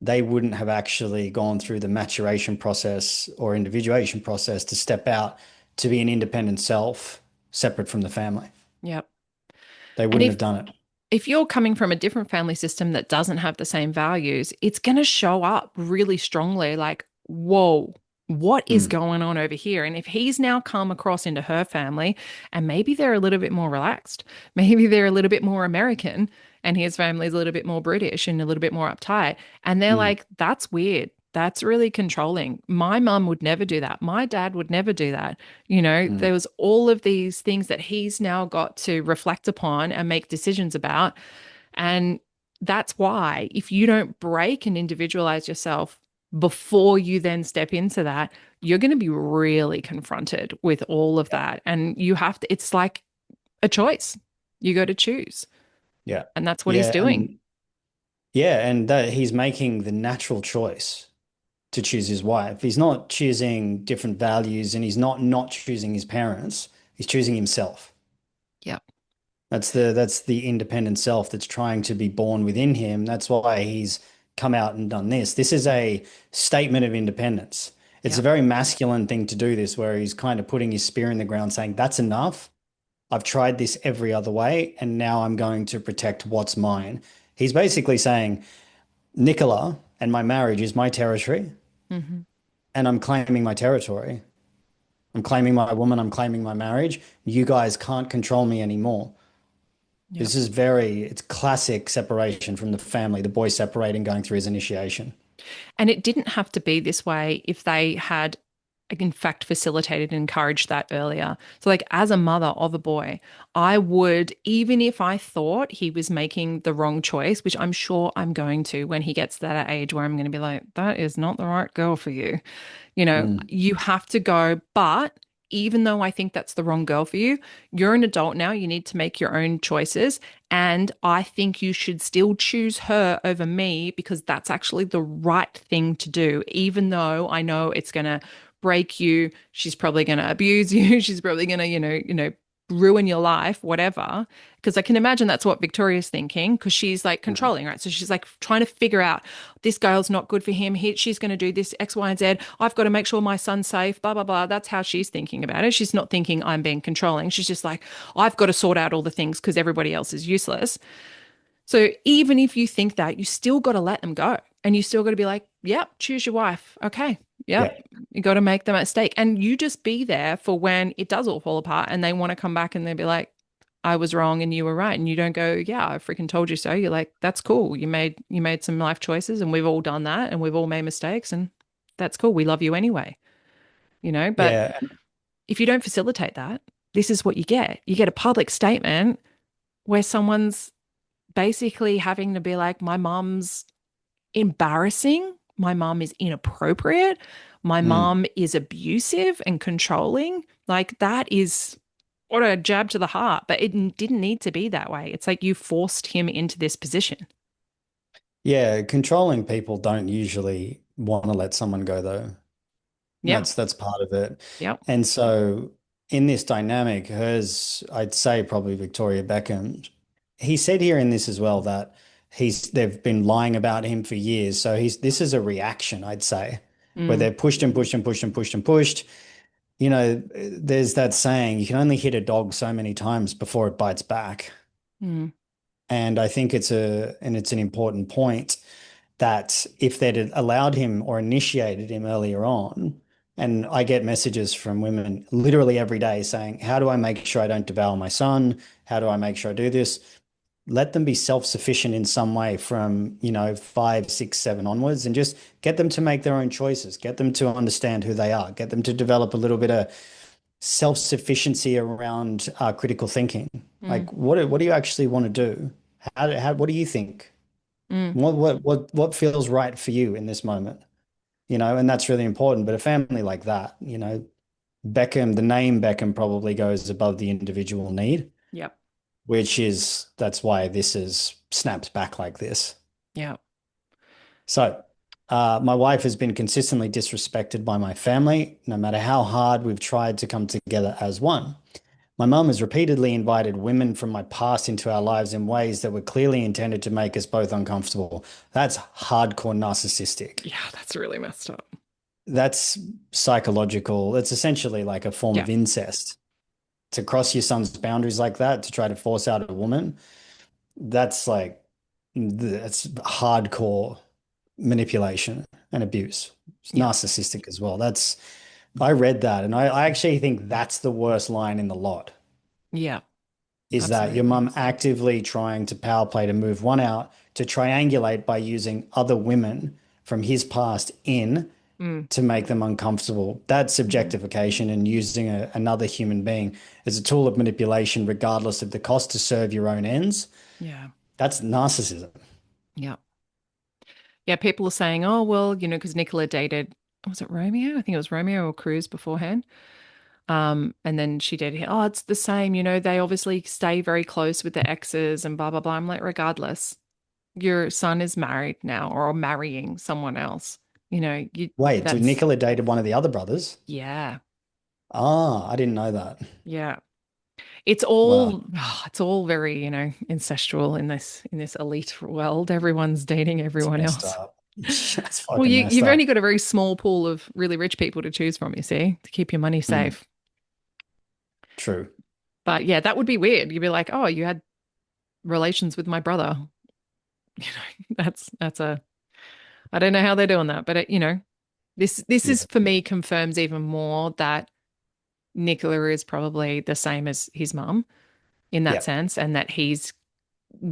They wouldn't have actually gone through the maturation process or individuation process to step out to be an independent self separate from the family. Yeah. They And wouldn't have done it. if you're coming from a different family system that doesn't have the same values, it's going to show up really strongly like, whoa, what is Mm, going on over here? And if he's now come across into her family and maybe they're a little bit more relaxed, maybe they're a little bit more American and his family's a little bit more British and a little bit more uptight, and they're mm, like, that's weird. That's really controlling. My mum would never do that. My dad would never do that. mm, There was all of these things that he's now got to reflect upon and make decisions about. And that's why if you don't break and individualize yourself before you then step into that, you're going to be really confronted with all of that. And you have to, it's like a choice. You got to choose. yeah. And that's what he's Yeah. doing. And that he's making the natural choice to choose his wife. He's not choosing different values and he's not choosing his parents. He's choosing himself. Yeah. That's the independent self that's trying to be born within him. That's why he's come out and done this. This is a statement of independence. It's Yeah. a very masculine thing to do this, where he's kind of putting his spear in the ground, saying, "That's enough. I've tried this every other way, and now I'm going to protect what's mine." He's basically saying, Nicola and my marriage is my territory, Hmm. and I'm claiming my territory. I'm claiming my woman. I'm claiming my marriage. You guys can't control me anymore. Yeah. It's classic separation from the family, the boy separating, going through his initiation. And it didn't have to be this way if they had, in fact, facilitated and encouraged that earlier. So, like, as a mother of a boy, I would, even if I thought he was making the wrong choice, which I'm sure I'm going to when he gets to that age where I'm going to be like, that is not the right girl for you. Mm, You have to go, but even though I think that's the wrong girl for you, you're an adult now. You need to make your own choices. And I think you should still choose her over me because that's actually the right thing to do, even though I know it's going to break you. She's probably going to abuse you. She's probably going to, ruin your life, whatever. Because I can imagine that's what Victoria's thinking because she's like mm. controlling, right? So she's like trying to figure out this girl's not good for him. She's going to do this X, Y, and Z. I've got to make sure my son's safe, blah, blah, blah. That's how she's thinking about it. She's not thinking I'm being controlling. She's just like, I've got to sort out all the things because everybody else is useless. So even if you think that, you still got to let them go. And you still got to be like, yep, choose your wife. Okay. Yeah, Yep. You got to make the mistake. And you just be there for when it does all fall apart and they want to come back and they'll be like, I was wrong and you were right. And you don't go, yeah, I freaking told you so. You're like, that's cool. You made some life choices and we've all done that and we've all made mistakes and that's cool. We love you anyway. But yeah, if you don't facilitate that, this is what you get. You get a public statement where someone's basically having to be like, my mom's embarrassing. My mom is inappropriate. My mm. mom is abusive and controlling. Like that is what a jab to the heart, but it didn't need to be that way. It's like you forced him into this position. Yeah. Controlling people don't usually want to let someone go, though. Yeah. That's part of it. Yep. And so in this dynamic, I'd say probably Victoria Beckham, he said here in this as well that they've been lying about him for years. So this is a reaction, I'd say, where Mm, they've pushed and pushed and pushed and pushed and pushed. There's that saying, you can only hit a dog so many times before it bites back. mm, And I think it's an important point that if they'd allowed him or initiated him earlier on, and I get messages from women literally every day saying, how do I make sure I don't devour my son? How do I make sure I do this? Let them be self-sufficient in some way from, 5, 6, 7 onwards, and just get them to make their own choices, get them to understand who they are, get them to develop a little bit of self-sufficiency around critical thinking. mm, Like, what do you actually want to do? What do you think? mm. What feels right for you in this moment? And that's really important. But a family like that, Beckham, the name Beckham probably goes above the individual need, Yep. that's why this is snapped back like this. Yep. So, my wife has been consistently disrespected by my family, no matter how hard we've tried to come together as one. My mum has repeatedly invited women from my past into our lives in ways that were clearly intended to make us both uncomfortable. That's hardcore narcissistic. Yeah, that's really messed up. That's psychological. It's essentially like a form Yeah. of incest. To cross your son's boundaries like that, to try to force out a woman, that's like, that's hardcore manipulation and abuse. It's Yeah. narcissistic as well. I read that and I actually think that's the worst line in the lot. Yeah. Is that your Absolutely. mum actively trying to power play to move one out to triangulate by using other women from his past in Mm. to make them uncomfortable? That's Mm. subjectification and using another human being as a tool of manipulation, regardless of the cost to serve your own ends. Yeah. That's narcissism. Yeah. Yeah. People are saying, oh, well, because Nicola dated, was it Romeo? I think it was Romeo or Cruz beforehand. And then she did, oh, it's the same, they obviously stay very close with the exes and blah, blah, blah. I'm like, regardless, your son is married now or marrying someone else. Wait, so That's, Nicola dated one of the other brothers? yeah, Ah, I didn't know that. yeah. It's Wow, all it's all very, incestual in this elite world. Everyone's dating it's everyone messed else. up. That's Well, fucking messed you've up. only got a very small pool of really rich people to choose from, you see, to keep your money Mm, safe. true. But yeah, that would be weird. You'd be like, oh, you had relations with my brother. That's a I don't know how they're doing that, but this Yeah. is for me confirms even more that Nicola is probably the same as his mum in that Yeah. sense, and that he's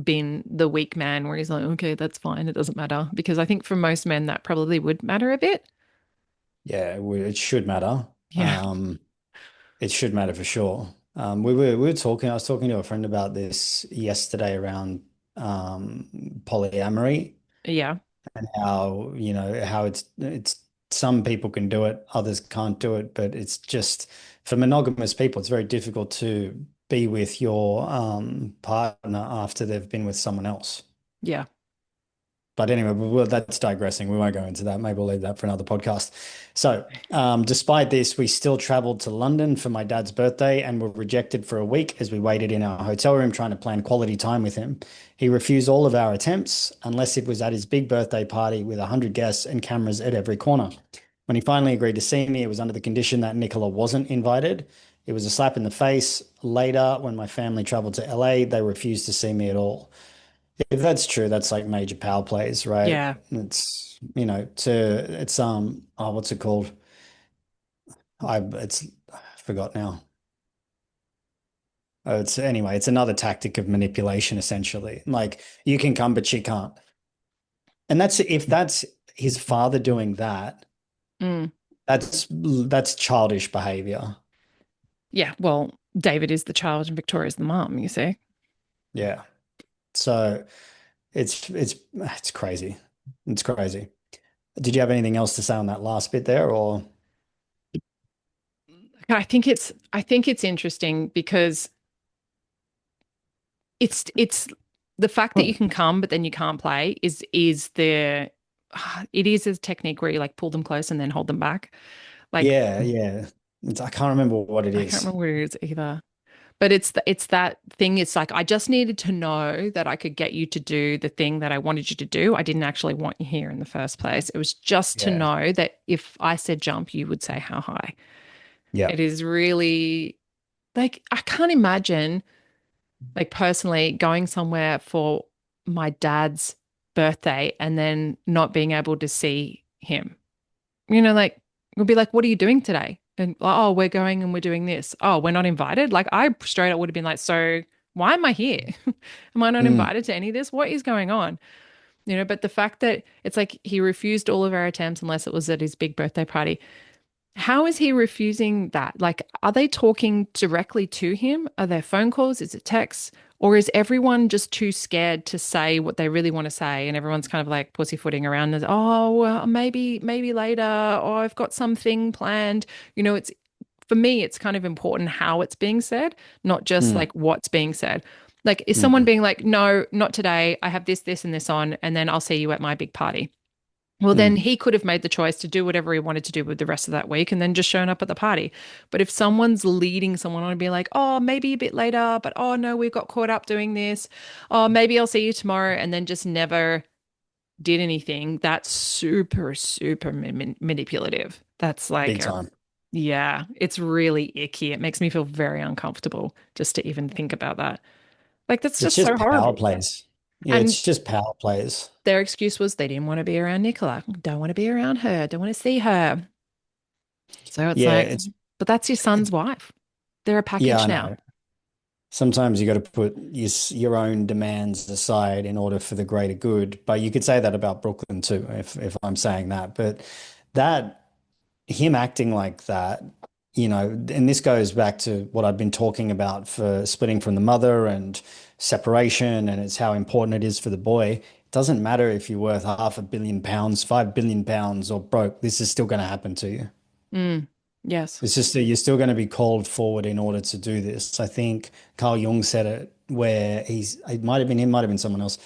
been the weak man where he's like, okay, that's fine, it doesn't matter. Because I think for most men that probably would matter a bit. Yeah, it should matter. Yeah. It should matter for sure. We were talking. I was talking to a friend about this yesterday around polyamory Yeah. and how how it's some people can do it, others can't do it, but it's just for monogamous people, it's very difficult to be with your partner after they've been with someone else. Yeah. But anyway, that's digressing. We won't go into that. Maybe we'll leave that for another podcast. So, despite this, we still traveled to London for my dad's birthday and were rejected for a week as we waited in our hotel room trying to plan quality time with him. He refused all of our attempts unless it was at his big birthday party with 100 guests and cameras at every corner. When he finally agreed to see me, it was under the condition that Nicola wasn't invited. It was a slap in the face. Later, when my family traveled to LA, they refused to see me at all. If that's true, that's like major power plays, right? Yeah. It's oh, what's it called? I forgot now. It's anyway, it's another tactic of manipulation, essentially. Like you can come, but she can't. And that's if that's his father doing that, Mm. that's childish behavior. Yeah. Well, David is the child and Victoria's the mum, you see. Yeah. So it's crazy. It's crazy. Did you have anything else to say on that last bit there, or I think it's interesting because it's the fact that you can come but then you can't play is the it is a technique where you like pull them close and then hold them back. Like yeah, yeah. I can't remember what it I can't is. remember what it is either. But it's that thing. It's like I just needed to know that I could get you to do the thing that I wanted you to do. I didn't actually want you here in the first place. It was just to Yeah. know that if I said jump, you would say how high. Yeah. It is really like I can't imagine like personally going somewhere for my dad's birthday and then not being able to see him. Like we'll be like, what are you doing today? And oh, we're going and we're doing this. Oh, we're not invited. Like I straight up would have been like, so why am I here? Am I not Mm, invited to any of this? What is going on? But the fact that it's like he refused all of our attempts unless it was at his big birthday party. How is he refusing that? Like, are they talking directly to him? Are there phone calls? Is it texts? Or is everyone just too scared to say what they really want to say? And everyone's kind of like pussyfooting around and, oh, well, maybe later. Or I've got something planned. It's for me, it's kind of important how it's being said, not just Mm, like what's being said. Like, is someone mm, being like, no, not today. I have this, and this on, and then I'll see you at my big party. Well, then mm. he could have made the choice to do whatever he wanted to do with the rest of that week and then just shown up at the party. But if someone's leading someone on and be like, oh, maybe a bit later, but oh no, we got caught up doing this. Oh, maybe I'll see you tomorrow, and then just never did anything, that's super, super manipulative. That's like Big time. yeah, it's really icky. It makes me feel very uncomfortable just to even think about that. Like, that's It's just just so power horrible. plays. Yeah, And it's just power plays. their excuse was they didn't want to be around Nicola, don't want to be around her, don't want to see her. So it's Yeah, like, but that's your son's wife. They're a yeah, package I now. know. Sometimes you got to put your own demands aside in order for the greater good. But you could say that about Brooklyn too, if I'm saying that. But that him acting like that, and this goes back to what I've been talking about for splitting from the mother and separation, and it's how important it is for the boy. It doesn't matter if you're worth £500 million, £5 billion, or broke. This is still going to happen to you. Mm, yes. It's just that you're still going to be called forward in order to do this. I think Carl Jung said it where it might have been him, might have been someone else.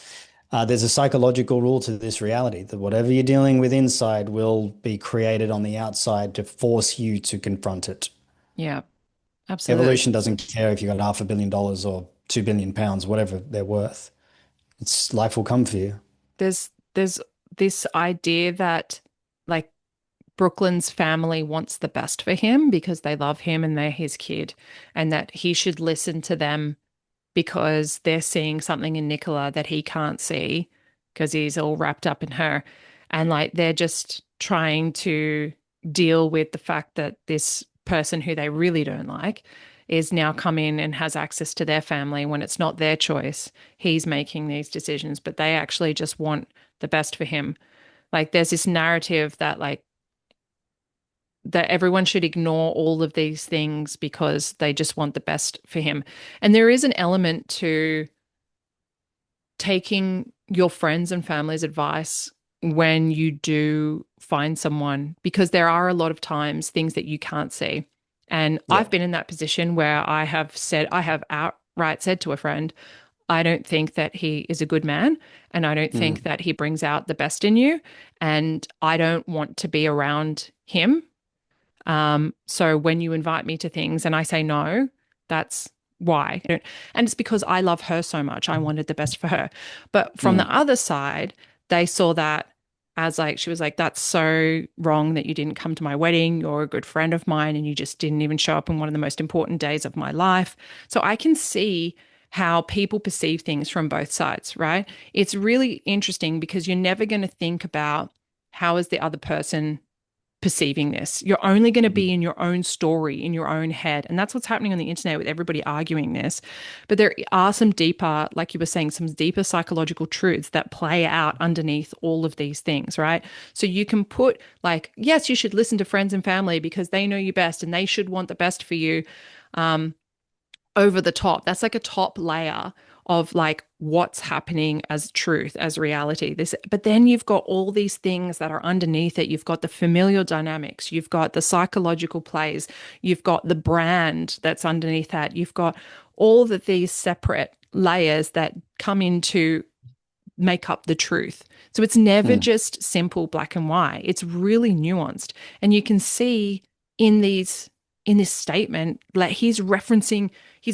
There's a psychological rule to this reality that whatever you're dealing with inside will be created on the outside to force you to confront it. Yeah, absolutely. Evolution doesn't care if you got $500 million or £2 billion, whatever they're worth. It's life will come for you. There's this idea that like Brooklyn's family wants the best for him because they love him and they're his kid, and that he should listen to them because they're seeing something in Nicola that he can't see because he's all wrapped up in her. And like they're just trying to deal with the fact that this person who they really don't like is now come in and has access to their family when it's not their choice. He's making these decisions, but they actually just want the best for him. Like there's this narrative that like that everyone should ignore all of these things because they just want the best for him. And there is an element to taking your friends and family's advice when you do find someone, because there are a lot of times things that you can't see. And Yeah. I've been in that position where I have outright said to a friend, I don't think that he is a good man. And I don't think Mm. that he brings out the best in you. And I don't want to be around him. So when you invite me to things and I say no, that's why. And it's because I love her so much. I wanted the best for her. But from the Mm. other side, they saw that as like, she was like, that's so wrong that you didn't come to my wedding. You're a good friend of mine and you just didn't even show up in one of the most important days of my life. So I can see how people perceive things from both sides, right? It's really interesting because you're never going to think about how is the other person perceiving this. You're only going to be in your own story, in your own head. And that's what's happening on the internet with everybody arguing this. But there are some deeper, like you were saying, some deeper psychological truths that play out underneath all of these things, right? So you can put, like, yes, you should listen to friends and family because they know you best and they should want the best for you. Um, Over the top. That's like a top layer of like what's happening as truth, as reality. This, but then you've got all these things that are underneath it. You've got the familial dynamics, you've got the psychological plays, you've got the brand that's underneath that. You've got all of these separate layers that come into make up the truth. So it's never Mm. just simple black and white. It's really nuanced. And you can see in these in this statement, like he's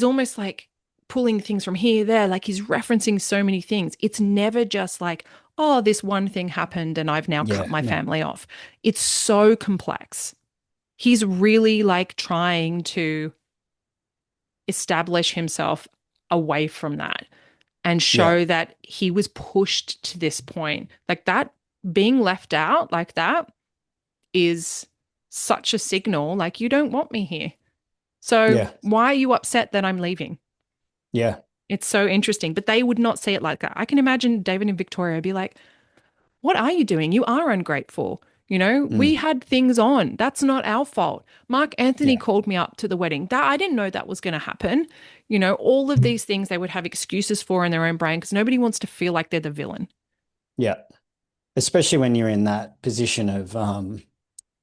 almost like pulling things from here, there, like he's referencing so many things. It's never just like, oh, this one thing happened and I've now cut Yeah. my No. family off. It's so complex. He's really like trying to establish himself away from that and Yeah. show that he was pushed to this point. Like that, being left out like that is such a signal, like, you don't want me here. So Yeah. why are you upset that I'm leaving? Yeah. It's so interesting. But they would not see it like that. I can imagine David and Victoria be like, what are you doing? You are ungrateful. You know, we Mm. had things on. That's not our fault. Mark Anthony Yeah. called me up to the wedding. That I didn't know that was going to happen. You know, all of these things they would have excuses for in their own brain because nobody wants to feel like they're the villain. Yeah. Especially when you're in that position of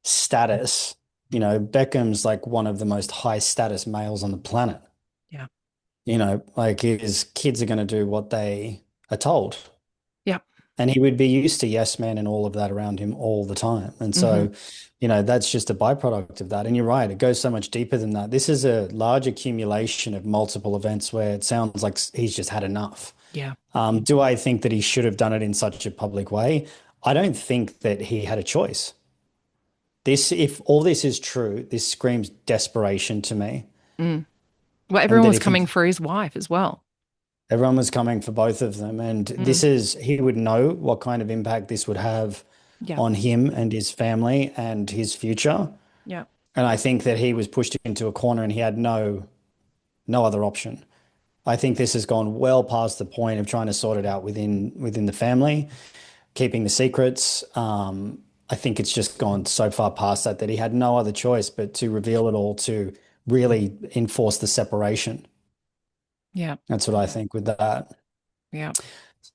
status, Beckham's like one of the most high status males on the planet. Yeah. Like his kids are going to do what they are told. Yeah. And he would be used to yes men and all of that around him all the time. And Hmm. so, that's just a byproduct of that. And you're right, it goes so much deeper than that. This is a large accumulation of multiple events where it sounds like he's just had enough. Yeah. Do I think that he should have done it in such a public way? I don't think that he had a choice. If all this is true, this screams desperation to me. Mm. Well, And everyone that was if he coming for his wife as well. Everyone was coming for both of them. And Mm. he would know what kind of impact this would have Yeah. on him and his family and his future. Yeah. And I think that he was pushed into a corner and he had no other option. I think this has gone well past the point of trying to sort it out within the family, keeping the secrets. I think it's just gone so far past that he had no other choice but to reveal it all to really enforce the separation. Yeah. That's what I think with that. Yeah.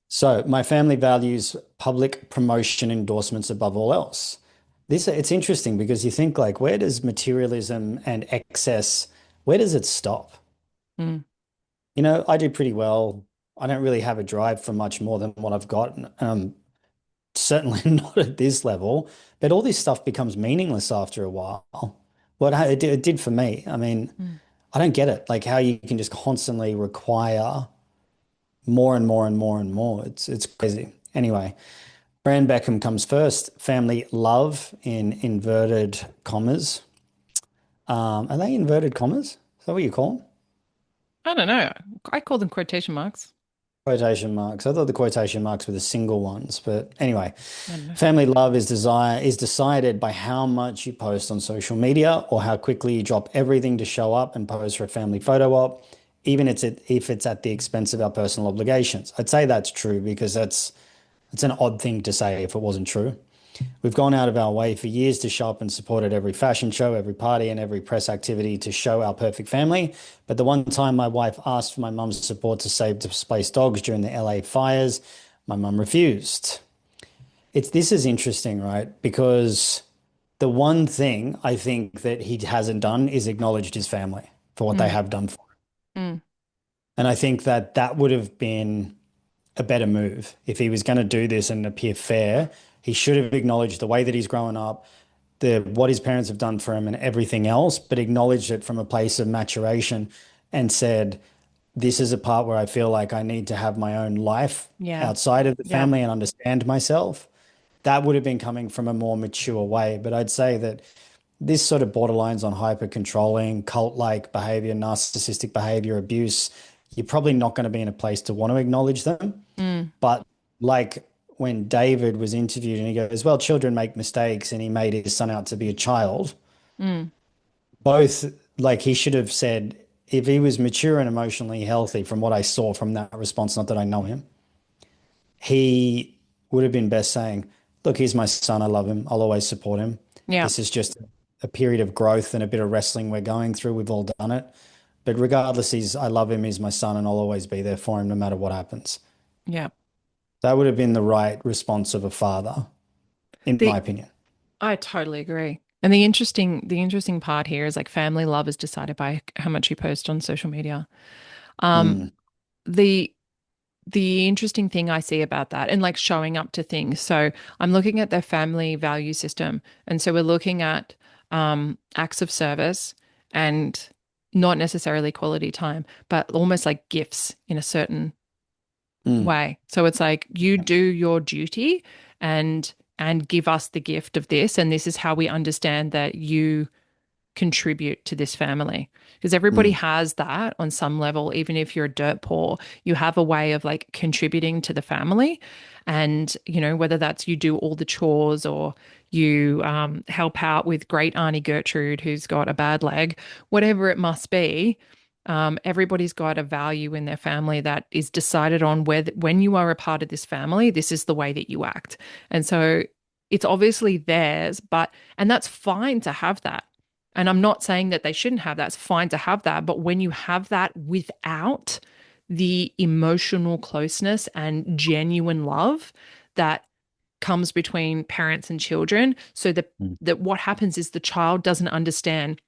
So my family values public promotion endorsements above all else. It's interesting because you think like, where does materialism and excess, where does it stop? Mm. I do pretty well. I don't really have a drive for much more than what I've got. Certainly not at this level, but all this stuff becomes meaningless after a while. It did for me. I mean, Mm. I don't get it. Like how you can just constantly require more and more and more and more. It's crazy. Anyway, Brand Beckham comes first. Family love in inverted commas. Are they inverted commas? Is that what you call them? I don't know. I call them quotation marks. Quotation marks. I thought the quotation marks were the single ones, but anyway, I don't know. family love is decided by how much you post on social media or how quickly you drop everything to show up and pose for a family photo op, even if it's at the expense of our personal obligations. I'd say that's true because it's an odd thing to say if it wasn't true. We've gone out of our way for years to show up and support at every fashion show, every party, and every press activity to show our perfect family. But the one time my wife asked for my mum's support to save displaced dogs during the LA fires, my mum refused. This is interesting, right? Because the one thing I think that he hasn't done is acknowledged his family for what they Mm. have done for him. Mm. And I think that would have been a better move. If he was going to do this and appear fair, he should have acknowledged the way that he's grown up, what his parents have done for him and everything else, but acknowledged it from a place of maturation and said, this is a part where I feel like I need to have my own life Yeah. outside of the Yeah. family and understand myself. That would have been coming from a more mature way. But I'd say that this sort of borderlines on hyper controlling, cult like behavior, narcissistic behavior, abuse, you're probably not going to be in a place to want to acknowledge them. Mm. But like when David was interviewed and he goes, well, children make mistakes, and he made his son out to be a child, Mm. both like he should have said, if he was mature and emotionally healthy from what I saw from that response, not that I know him, he would have been best saying, look, he's my son. I love him. I'll always support him. Yeah. This is just a period of growth and a bit of wrestling we're going through. We've all done it. But regardless, I love him. He's my son and I'll always be there for him no matter what happens. Yeah. That would have been the right response of a father, in my The opinion. I totally agree. And the interesting part here is like family love is decided by how much you post on social media. Um, Mm, the the interesting thing I see about that and like showing up to things. So I'm looking at their family value system. And so we're looking at acts of service and not necessarily quality time, but almost like gifts in a certain mm, way. So it's like you do your duty and give us the gift of this, and this is how we understand that you contribute to this family, because everybody mm, has that on some level. Even if you're dirt poor, you have a way of like contributing to the family. And whether that's you do all the chores or you help out with great Auntie Gertrude who's got a bad leg, whatever it must be. Everybody's got a value in their family that is decided on whether when you are a part of this family, this is the way that you act. And so it's obviously theirs, and that's fine to have that. And I'm not saying that they shouldn't have that. It's fine to have that. But when you have that without the emotional closeness and genuine love that comes between parents and children. So Mm. that what happens is the child doesn't understand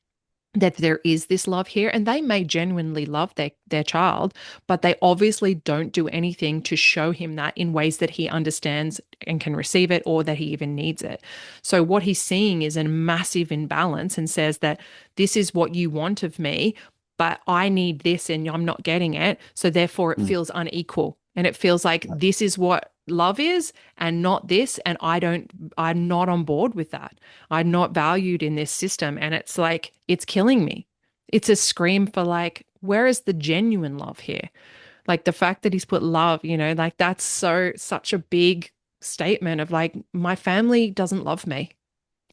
that there is this love here, and they may genuinely love their child, but they obviously don't do anything to show him that in ways that he understands and can receive it, or that he even needs it. So what he's seeing is a massive imbalance, and says that this is what you want of me, but I need this and I'm not getting it, so therefore it Mm. feels unequal, and it feels like this is what love is and not this, and I'm not on board with that. I'm not valued in this system. And it's like, it's killing me. It's a scream for like, where is the genuine love here? Like the fact that he's put love, like that's such a big statement of like, my family doesn't love me.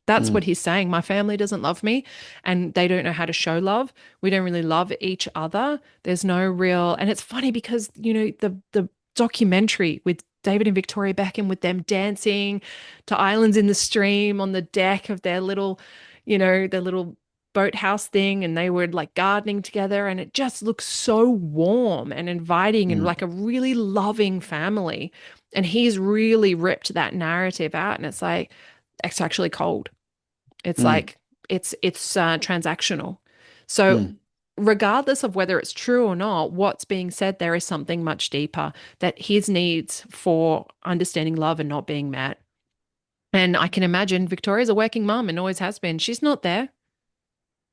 That's Mm. what he's saying. My family doesn't love me, and they don't know how to show love. We don't really love each other. There's no real, and it's funny because, the documentary with David and Victoria Beckham, with them dancing to Islands in the Stream on the deck of their little boathouse thing, and they were like gardening together, and it just looks so warm and inviting and Mm. like a really loving family. And he's really ripped that narrative out, and it's like, it's actually cold. It's Mm. like it's transactional. So Mm. regardless of whether it's true or not, what's being said there is something much deeper, that his needs for understanding love are not being met. And I can imagine Victoria's a working mum and always has been. She's not there.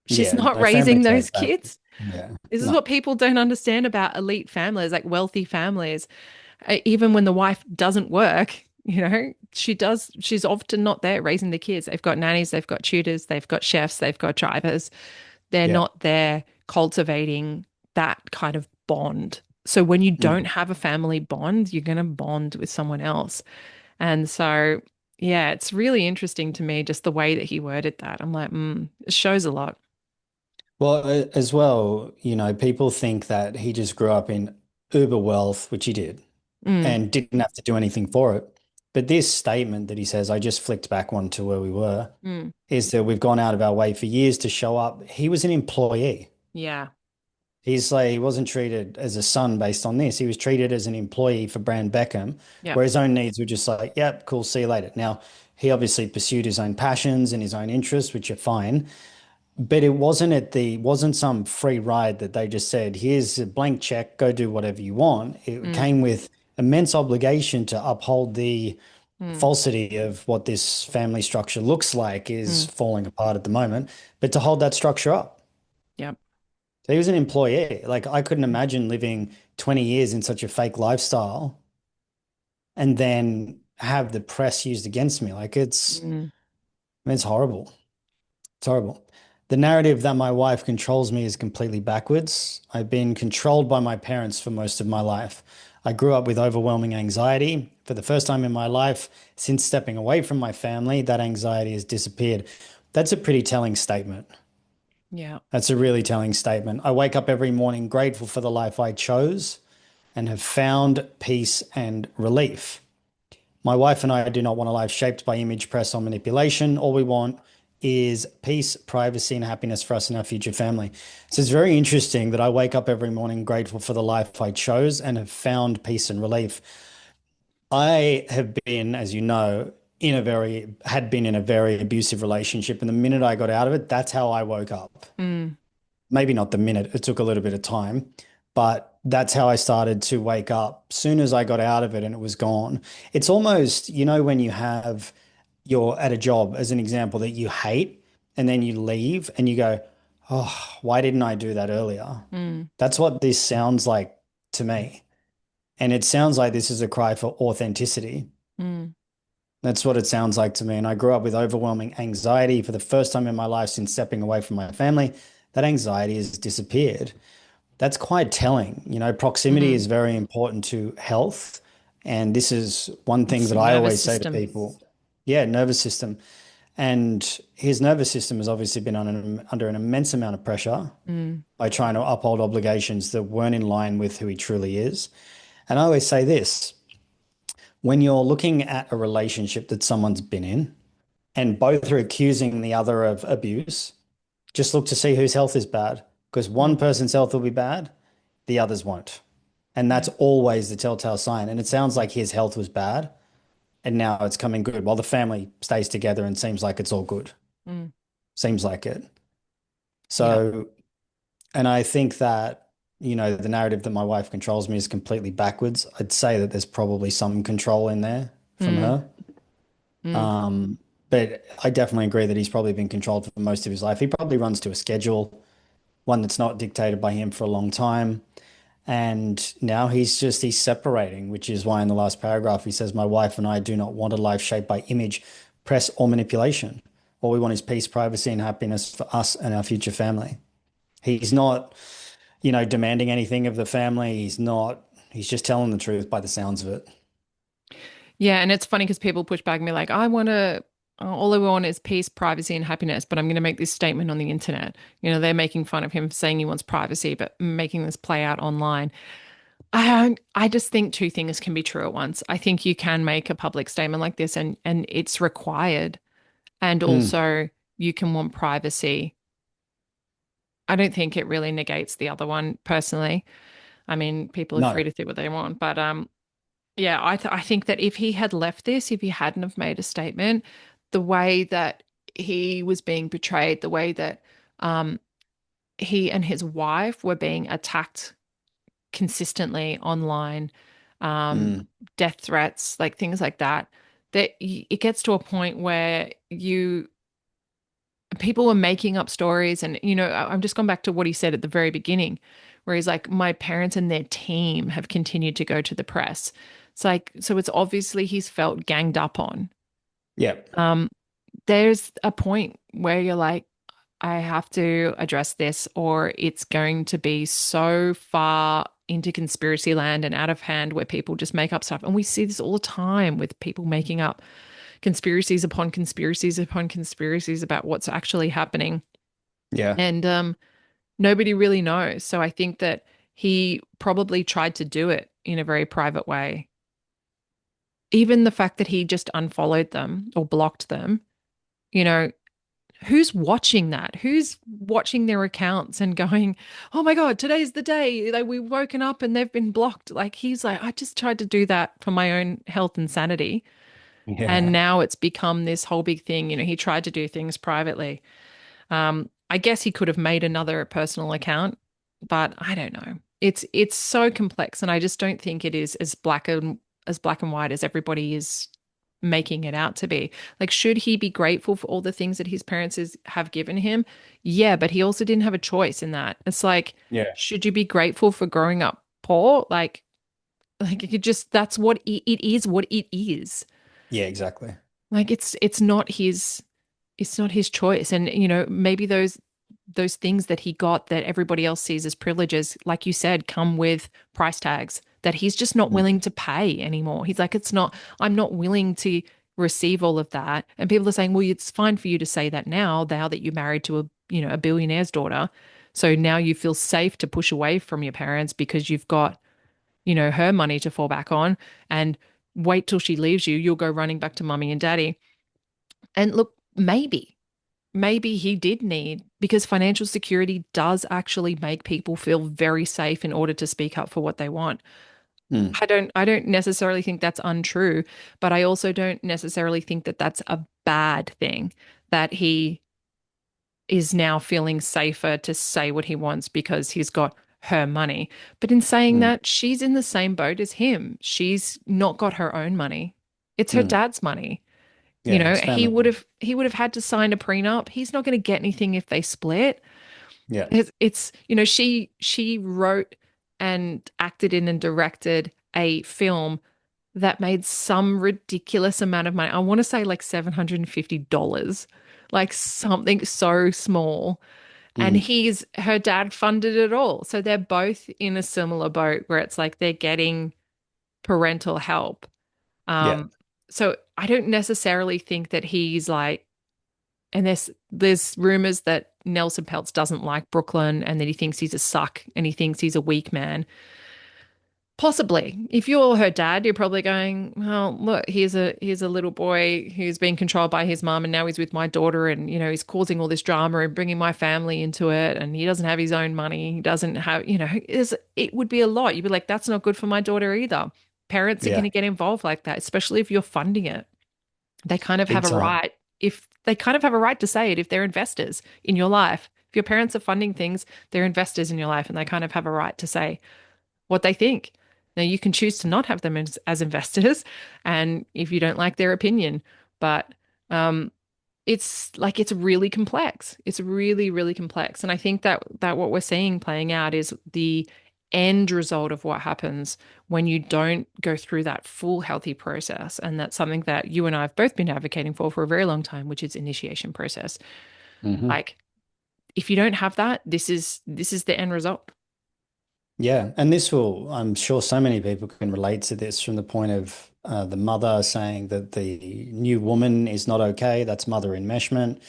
She's Yeah, not no, raising families those like that. kids. Yeah, This is no. what people don't understand about elite families, like wealthy families. Even when the wife doesn't work, she's often not there raising the kids. They've got nannies, they've got tutors, they've got chefs, they've got drivers. They're Yeah. not there cultivating that kind of bond. So when you Mm. don't have a family bond, you're going to bond with someone else. And so, yeah, it's really interesting to me just the way that he worded that. I'm like, it shows a lot. Well, as well, people think that he just grew up in uber wealth, which he did, Mm, and didn't have to do anything for it. But this statement that he says, I just flicked back one to where we were, mm, is that we've gone out of our way for years to show up. He was an employee. yeah, He's like, he wasn't treated as a son based on this. He was treated as an employee for Brand Beckham, yeah, where his own needs were just like, yep, cool, see you later. Now, he obviously pursued his own passions and his own interests, which are fine. But it wasn't some free ride that they just said, here's a blank check, go do whatever you want. It mm, came with immense obligation to uphold the mm, falsity of what this family structure looks like is mm, falling apart at the moment, but to hold that structure up. yeah, So he was an employee. Like I couldn't imagine living 20 years in such a fake lifestyle and then have the press used against me. Like mm, it's horrible. It's horrible. The narrative that my wife controls me is completely backwards. I've been controlled by my parents for most of my life. I grew up with overwhelming anxiety. For the first time in my life, since stepping away from my family, that anxiety has disappeared. That's a pretty telling statement. yeah, That's a really telling statement. I wake up every morning grateful for the life I chose and have found peace and relief. My wife and I do not want a life shaped by image press or manipulation. All we want is peace, privacy, and happiness for us and our future family. So it's very interesting that I wake up every morning grateful for the life I chose and have found peace and relief. I have been, as you know, had been in a very abusive relationship. And the minute I got out of it, that's how I woke up. mm, Maybe not the minute, it took a little bit of time, but that's how I started to wake up. Soon as I got out of it and it was gone. It's almost, when you're at a job, as an example, that you hate, and then you leave and you go, oh, why didn't I do that earlier? mm, That's what this sounds like to me. And it sounds like this is a cry for authenticity. mm, That's what it sounds like to me. And I grew up with overwhelming anxiety for the first time in my life since stepping away from my family. That anxiety has disappeared. That's quite telling. Proximity mm. is very important to health. And this is one thing It's that your I nervous always say to system. people. Yeah, nervous system. And his nervous system has obviously been under an immense amount of pressure Mm, by trying to uphold obligations that weren't in line with who he truly is. And I always say this, when you're looking at a relationship that someone's been in and both are accusing the other of abuse, just look to see whose health is bad, because one mm, person's health will be bad, the others won't. And yeah, that's always the telltale sign. And it sounds like his health was bad. and now it's coming good while the family stays together and seems like it's all good. Mm. Seems like it. Yeah. So, and I think that, the narrative that my wife controls me is completely backwards. I'd say that there's probably some control in there from Mm. her. Mm. Um, but I definitely agree that he's probably been controlled for most of his life. He probably runs to a schedule, one that's not dictated by him for a long time. And now he's separating, which is why in the last paragraph he says, "My wife and I do not want a life shaped by image, press, or manipulation. All we want is peace, privacy, and happiness for us and our future family." He's not, demanding anything of the family. He's just telling the truth by the sounds of it. Yeah, and it's funny because people push back and be like, I want to, all I want is peace, privacy, and happiness, but I'm going to make this statement on the internet. They're making fun of him saying he wants privacy, but making this play out online. I just think two things can be true at once. I think you can make a public statement like this and it's required. And Mm, also you can want privacy. I don't think it really negates the other one personally. I mean, people are free no. to do what they want, but yeah, I think that if he had left this, if he hadn't have made a statement, the way that he was being portrayed, the way that um, he and his wife were being attacked consistently online, um, Mm, death threats, like things like that, that it gets to a point where people were making up stories. And, I'm just gone back to what he said at the very beginning, where he's like, my parents and their team have continued to go to the press. It's like, so it's obviously he's felt ganged up on. yeah. Um, there's a point where you're like, I have to address this, or it's going to be so far into conspiracy land and out of hand where people just make up stuff. And we see this all the time with people making up conspiracies upon conspiracies upon conspiracies about what's actually happening. Yeah. And nobody really knows. So I think that he probably tried to do it in a very private way. Even the fact that he just unfollowed them or blocked them, you know, who's watching that? Who's watching their accounts and going, oh my God, today's the day. Like we've woken up and they've been blocked. Like he's like, I just tried to do that for my own health and sanity. And Yeah. now it's become this whole big thing. He tried to do things privately. I guess he could have made another personal account, but I don't know. It's so complex, and I just don't think it is as black and white as everybody is making it out to be. Like, should he be grateful for all the things that his parents have given him? Yeah, but he also didn't have a choice in that. It's like, Yeah. should you be grateful for growing up poor? Like it just that's what it is. What it is. Yeah, exactly. Like it's not his choice. And maybe those things that he got that everybody else sees as privileges, like you said, come with price tags that he's just not Mm, willing to pay anymore. He's like, I'm not willing to receive all of that. And people are saying, well, it's fine for you to say that now that you're married to a billionaire's daughter. So now you feel safe to push away from your parents because you've got, her money to fall back on. And wait till she leaves you, you'll go running back to mummy and daddy. And look, maybe he did need, because financial security does actually make people feel very safe in order to speak up for what they want. mm, I don't necessarily think that's untrue, but I also don't necessarily think that that's a bad thing, that he is now feeling safer to say what he wants because he's got her money. But in saying mm, that, she's in the same boat as him. She's not got her own money. It's her mm. dad's money. Yeah, it's He family would money. have he would have had to sign a prenup. He's not going to get anything if they split. Yeah. She wrote and acted in and directed a film that made some ridiculous amount of money. I want to say like $750, like something so small. And Mm, her dad funded it all. So they're both in a similar boat where it's like they're getting parental help. yeah. Um, so I don't necessarily think that he's like, and there's rumors that Nelson Peltz doesn't like Brooklyn and that he thinks he's a suck and he thinks he's a weak man. Possibly. If you're her dad, you're probably going, well, look, here's a little boy who's been controlled by his mom and now he's with my daughter and he's causing all this drama and bringing my family into it and he doesn't have his own money. He doesn't have, it would be a lot. You'd be like, that's not good for my daughter either. parents are going Yeah, to get involved like that, especially if you're funding it. They kind of big have a time. right, if they kind of have a right to say it if they're investors in your life. If your parents are funding things, they're investors in your life and they kind of have a right to say what they think. Now, you can choose to not have them as investors, and if you don't like their opinion, but um, it's really complex. It's really, really complex. And I think that what we're seeing playing out is the end result of what happens when you don't go through that full healthy process. And that's something that you and I have both been advocating for a very long time, which is initiation process. Hmm. Like if you don't have that, this is the end result. Yeah, and this will, I'm sure so many people can relate to this from the point of the mother saying that the new woman is not okay. That's mother enmeshment.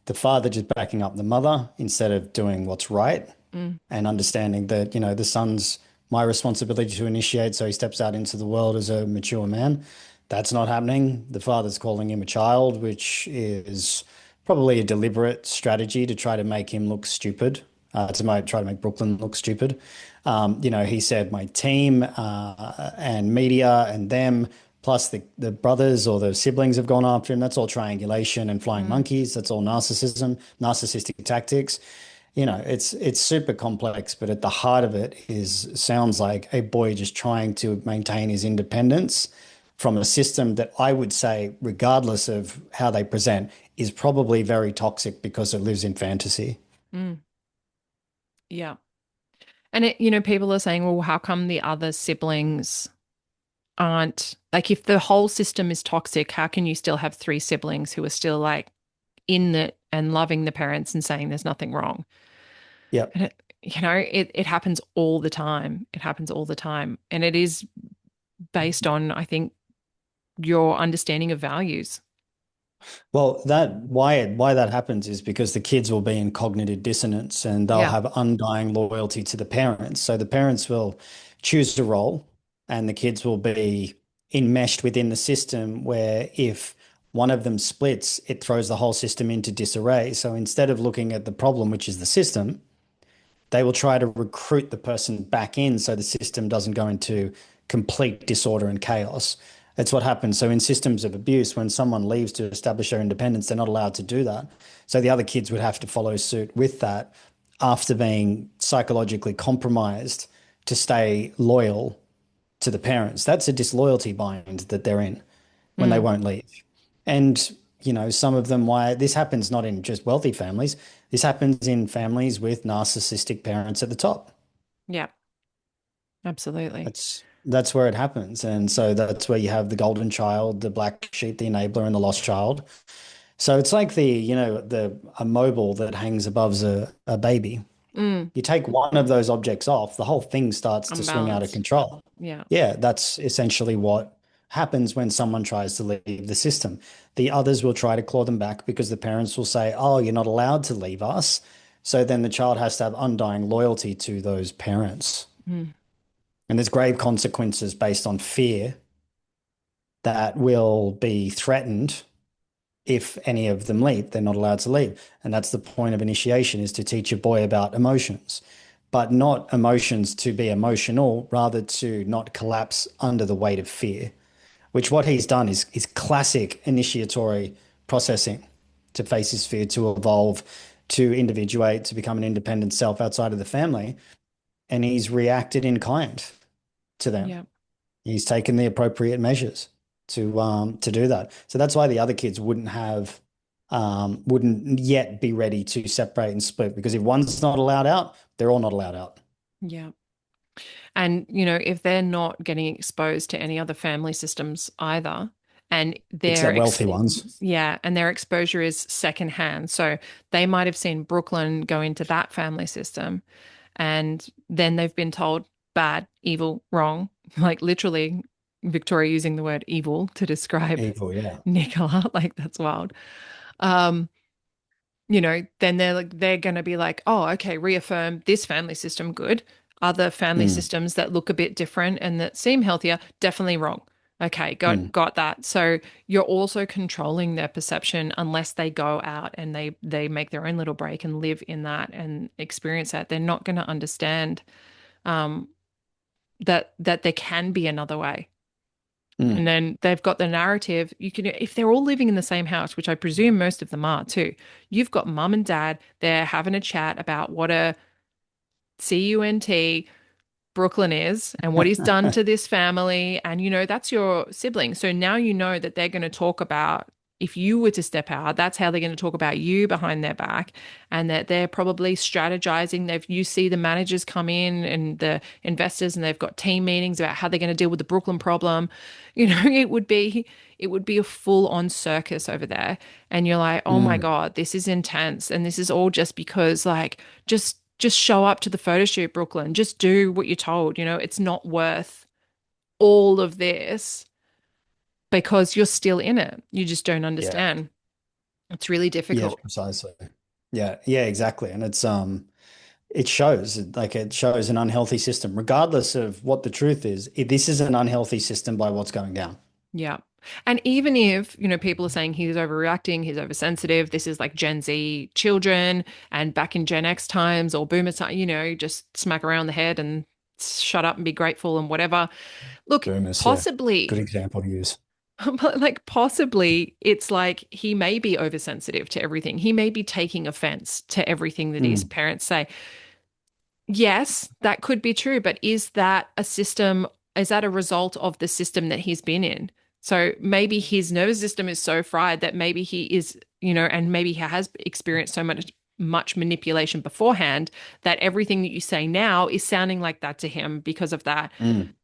The father just backing up the mother instead of doing what's right Mm, and understanding that, the son's my responsibility to initiate, so he steps out into the world as a mature man. That's not happening. The father's calling him a child, which is probably a deliberate strategy to try to make him look stupid, try to make Brooklyn look stupid. He said my team and media and them, plus the brothers or the siblings have gone after him. That's all triangulation and flying mm, monkeys. That's all narcissism, narcissistic tactics. It's super complex, but at the heart of it sounds like a boy just trying to maintain his independence from a system that I would say, regardless of how they present, is probably very toxic because it lives in fantasy. mm. Yeah. And people are saying, well, how come the other siblings aren't like, if the whole system is toxic, how can you still have three siblings who are still like in it and loving the parents and saying there's nothing wrong? Yep. And it happens all the time. It happens all the time. And it is based on, I think, your understanding of values. Well, why that happens is because the kids will be in cognitive dissonance and they'll Yeah. have undying loyalty to the parents. So the parents will choose a role and the kids will be enmeshed within the system where if one of them splits, it throws the whole system into disarray. So instead of looking at the problem, which is the system, they will try to recruit the person back in so the system doesn't go into complete disorder and chaos. It's what happens. So in systems of abuse, when someone leaves to establish their independence, they're not allowed to do that. So the other kids would have to follow suit with that after being psychologically compromised to stay loyal to the parents. That's a disloyalty bind that they're in when they Mm, won't leave. And, some of them, why this happens not in just wealthy families, this happens in families with narcissistic parents at the top. yeah, absolutely. That's where it happens. And so that's where you have the golden child, the black sheep, the enabler, and the lost child. So it's like the a mobile that hangs above a baby. Mm, You take one of those objects off, the whole thing starts to swing out of unbalanced. control. Yeah. Yeah, that's essentially what happens when someone tries to leave the system. The others will try to claw them back because the parents will say, "Oh, you're not allowed to leave us." So then the child has to have undying loyalty to those parents. Mm, And there's grave consequences based on fear that will be threatened if any of them leave. They're not allowed to leave. And that's the point of initiation, is to teach a boy about emotions, but not emotions to be emotional, rather to not collapse under the weight of fear, which what he's done is classic initiatory processing to face his fear, to evolve, to individuate, to become an independent self outside of the family. And he's reacted in kind to them. yeah. He's taken the appropriate measures to do that. So that's why the other kids wouldn't yet be ready to separate and split, because if one's not allowed out, they're all not allowed out. Yeah. And, if they're not getting exposed to any other family systems either, and Except wealthy ones. yeah, and their exposure is secondhand. So they might have seen Brooklyn go into that family system, and then they've been told bad, evil, wrong, like literally Victoria using the word evil to describe Evil, yeah. Nicola, like that's wild. Um, then they're going to be like, oh, okay, reaffirm this family system, good. Other family Mm, systems that look a bit different and that seem healthier, definitely wrong. Okay, got mm. got that. So you're also controlling their perception unless they go out and they make their own little break and live in that and experience that. They're not going to understand um, that there can be another way. Mm. And then they've got the narrative. You can, if they're all living in the same house, which I presume most of them are too, you've got mum and dad, they're having a chat about what a CUNT Brooklyn is and what he's done to this family. And, that's your sibling. So now you know that they're going to talk about if you were to step out, that's how they're going to talk about you behind their back, and that they're probably strategizing. You see the managers come in and the investors, and they've got team meetings about how they're going to deal with the Brooklyn problem. It would be a full on circus over there. And you're like, oh my Mm. God, this is intense. And this is all just because like, just show up to the photo shoot, Brooklyn. Just do what you're told. It's not worth all of this because you're still in it. You just don't Yeah. understand. It's really Yeah, difficult. precisely. Yeah, yeah, exactly. And it shows an unhealthy system, regardless of what the truth is. This is an unhealthy system by what's going down. Yeah. And even if, people are saying he's overreacting, he's oversensitive, this is like Gen Z children and back in Gen X times or boomer time, just smack around the head and shut up and be grateful and whatever. Look, Boomers, yeah. Good possibly example to use. but like possibly it's like he may be oversensitive to everything. He may be taking offense to everything that his Mm. parents say. Yes, that could be true, but is that a system? Is that a result of the system that he's been in? So maybe his nervous system is so fried that maybe he is, and maybe he has experienced so much manipulation beforehand that everything that you say now is sounding like that to him because of that. Mm.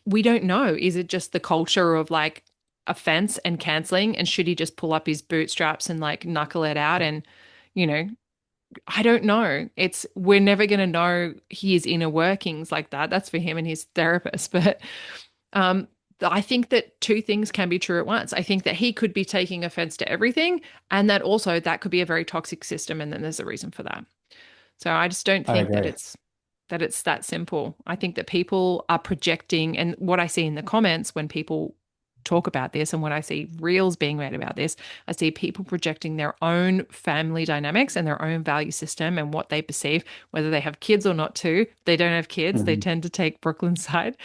We don't know. Is it just the culture of like offense and canceling? And should he just pull up his bootstraps and like knuckle it out? And, you know, I don't know. We're never going to know his inner workings like that. That's for him and his therapist. But um, I think that two things can be true at once. I think that he could be taking offense to everything, and that also that could be a very toxic system. And then there's a reason for that. So I just don't I think that agree. it's that simple. I think that people are projecting, and what I see in the comments when people talk about this and when I see reels being made about this, I see people projecting their own family dynamics and their own value system and what they perceive, whether they have kids or not too. If they don't have kids, they Mhm. tend to take Brooklyn's side.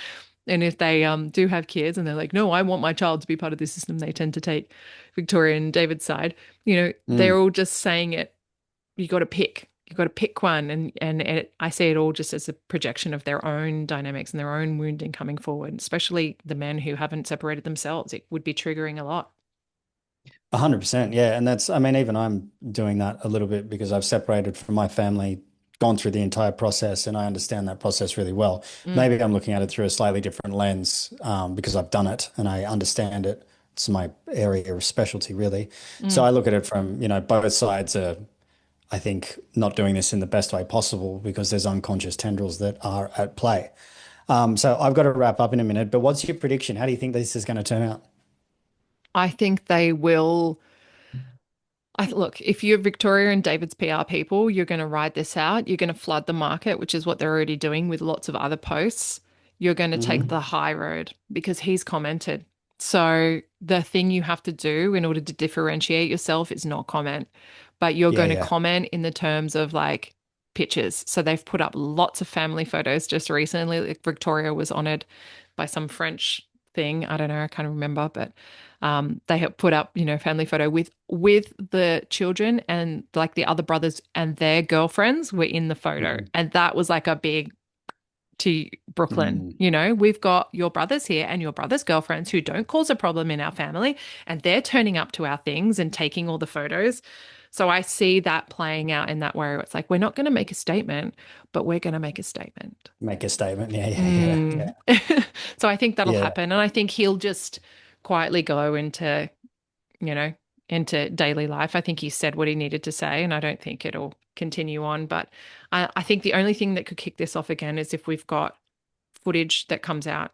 And if they do have kids and they're like, no, I want my child to be part of this system, they tend to take Victoria and David's side. They're Mm. all just saying it. You got to pick. You got to pick one, I see it all just as a projection of their own dynamics and their own wounding coming forward, especially the men who haven't separated themselves. It would be triggering a lot. 100%. Yeah. And I mean, even I'm doing that a little bit because I've separated from my family, gone through the entire process, and I understand that process really well. Mm, Maybe I'm looking at it through a slightly different lens, because I've done it and I understand it. It's my area of specialty, really. So mm. I look at it from, both sides are, I think, not doing this in the best way possible because there's unconscious tendrils that are at play. So I've got to wrap up in a minute, but what's your prediction? How do you think this is going to turn out? I think they will. Look, if you're Victoria and David's PR people, you're going to ride this out. You're going to flood the market, which is what they're already doing with lots of other posts. You're going to take Hmm. the high road because he's commented. So the thing you have to do in order to differentiate yourself is not comment, but you're Yeah, going to yeah. comment in the terms of like pictures. So they've put up lots of family photos just recently. Like Victoria was honored by some French thing. I don't know, I can't remember, but they have put up, family photo with the children, and like the other brothers and their girlfriends were in the photo. Mhm. And that was like a big to Brooklyn. Mm. We've got your brothers here and your brothers' girlfriends who don't cause a problem in our family, and they're turning up to our things and taking all the photos. So I see that playing out in that way where it's like, we're not going to make a statement, but we're going to make a statement. Make a statement. Yeah, yeah, yeah, yeah. Mm. So I think that'll Yeah, happen. And I think he'll just quietly go you know, into daily life. I think he said what he needed to say, and I don't think it'll continue on. But I think the only thing that could kick this off again is if we've got footage that comes out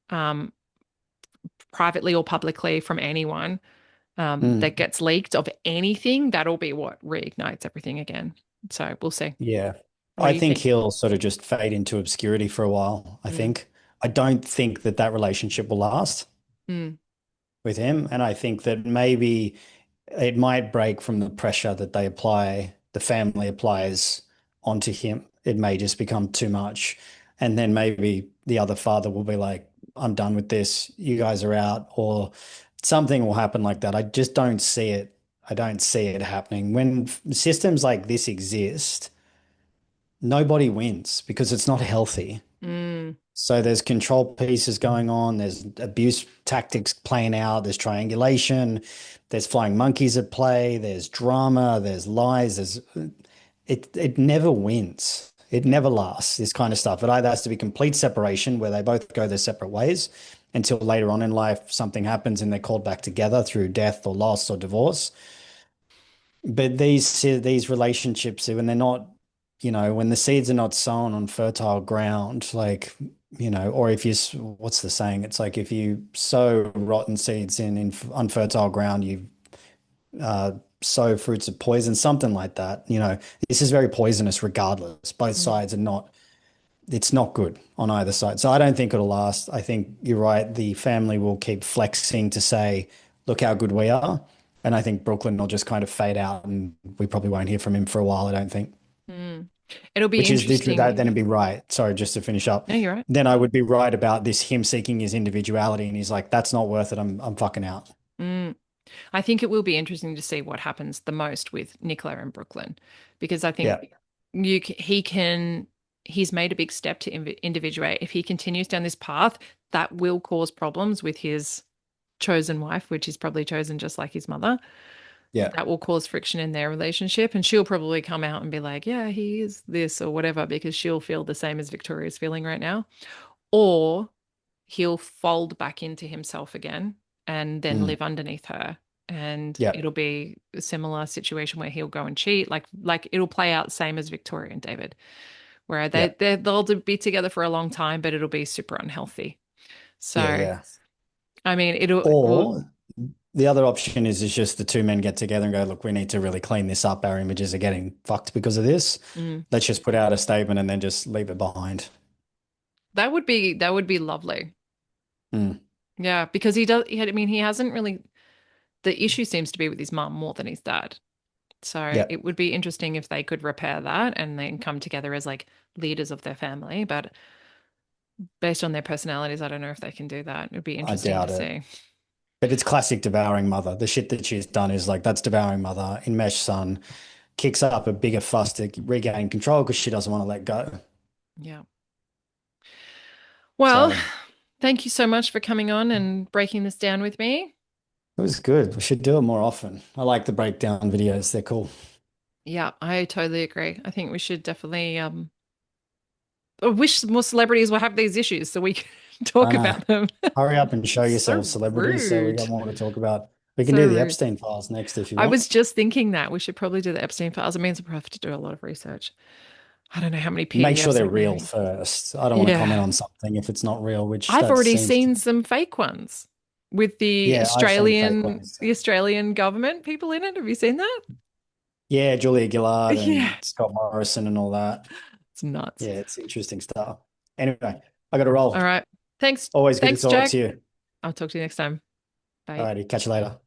um, privately or publicly from anyone that Mm. gets leaked of anything. That'll be what reignites everything again. So we'll see. Yeah. What I do you think think? he'll sort of just fade into obscurity for a while, I Mm, think. I don't think that that relationship will last mm, with him. And I think that maybe it might break from the pressure that the family applies onto him. It may just become too much. And then maybe the other father will be like, I'm done with this. You guys are out, or something will happen like that. I just don't see it. I don't see it happening. When systems like this exist, nobody wins because it's not healthy. Mm, So there's control pieces going on, there's abuse tactics playing out, there's triangulation, there's flying monkeys at play, there's drama, there's lies, there's it never wins. It yeah. never lasts, this kind of stuff. It either has to be complete separation where they both go their separate ways until later on in life something happens and they're called back together through death or loss or divorce. But these relationships, when they're not, when the seeds are not sown on fertile ground, like, or if you, what's the saying? It's like if you sow rotten seeds in unfertile ground, you sow fruits of poison, something like that. This is very poisonous regardless. Both Mm, sides are not, it's not good on either side. So I don't think it'll last. I think you're right. The family will keep flexing to say, look how good we are. And I think Brooklyn will just kind of fade out and we probably won't hear from him for a while, I don't think. mm. It'll be Which is literally that, then it'd interesting. be right. Sorry, just to finish up. No, you're right. Then I would be right about this him seeking his individuality. And he's like, that's not worth it. I'm fucking out. Mm. I think it will be interesting to see what happens the most with Nicola and Brooklyn, because I Yeah. think he's made a big step to individuate. If he continues down this path, that will cause problems with his chosen wife, which is probably chosen just like his mother. Yeah. That will cause friction in their relationship. And she'll probably come out and be like, yeah, he is this or whatever, because she'll feel the same as Victoria's feeling right now. Or he'll fold back into himself again and then Mm. live underneath her. And Yeah. it'll be a similar situation where he'll go and cheat. Like it'll play out same as Victoria and David, where Yeah. they'll be together for a long time, but it'll be super unhealthy. Yeah. So, Yeah. I mean, Or the other option is just the two men get together and go, look, we need to really clean this up. Our images are getting fucked because of this. mm, Let's just put out a statement and then just leave it behind. that would be lovely. Mm. Yeah, because I mean, he hasn't really, the issue seems to be with his mum more than his dad. So Yeah. it would be interesting if they could repair that and then come together as like leaders of their family. But based on their personalities, I don't know if they can do that. It would be I interesting to doubt it. see. But it's classic devouring mother. The shit that she's done is like, that's devouring mother. Enmeshed son kicks up a bigger fuss to regain control because she doesn't want to let go. Yeah. Well, So thank you so much for coming on and breaking this down with me. it was good. We should do it more often. I like the breakdown videos. They're cool. Yeah, I totally agree. I think we should definitely I wish more celebrities will have these issues so we can I talk know. about them. Hurry up and show yourself, So celebrities, so we rude. got more to talk about. We can So do the rude. Epstein files next if you I want. was just thinking that we should probably do the Epstein files. It means we'll have to do a lot of research. I don't know how many Make sure PDFs they're we're real going to. first. I don't want to comment Yeah. on something if it's not real, which I've that already seems to. seen some fake ones with Yeah, I've seen fake ones The too. Australian government people in it. Have you seen that? Yeah, Julia Gillard Yeah. and Scott Morrison and all that. It's nuts. Yeah, it's interesting stuff. Anyway, I got to All roll. right. Thanks. Always good to Thanks, talk Jack. to you. I'll talk to you next time. Bye. Alrighty, catch you later.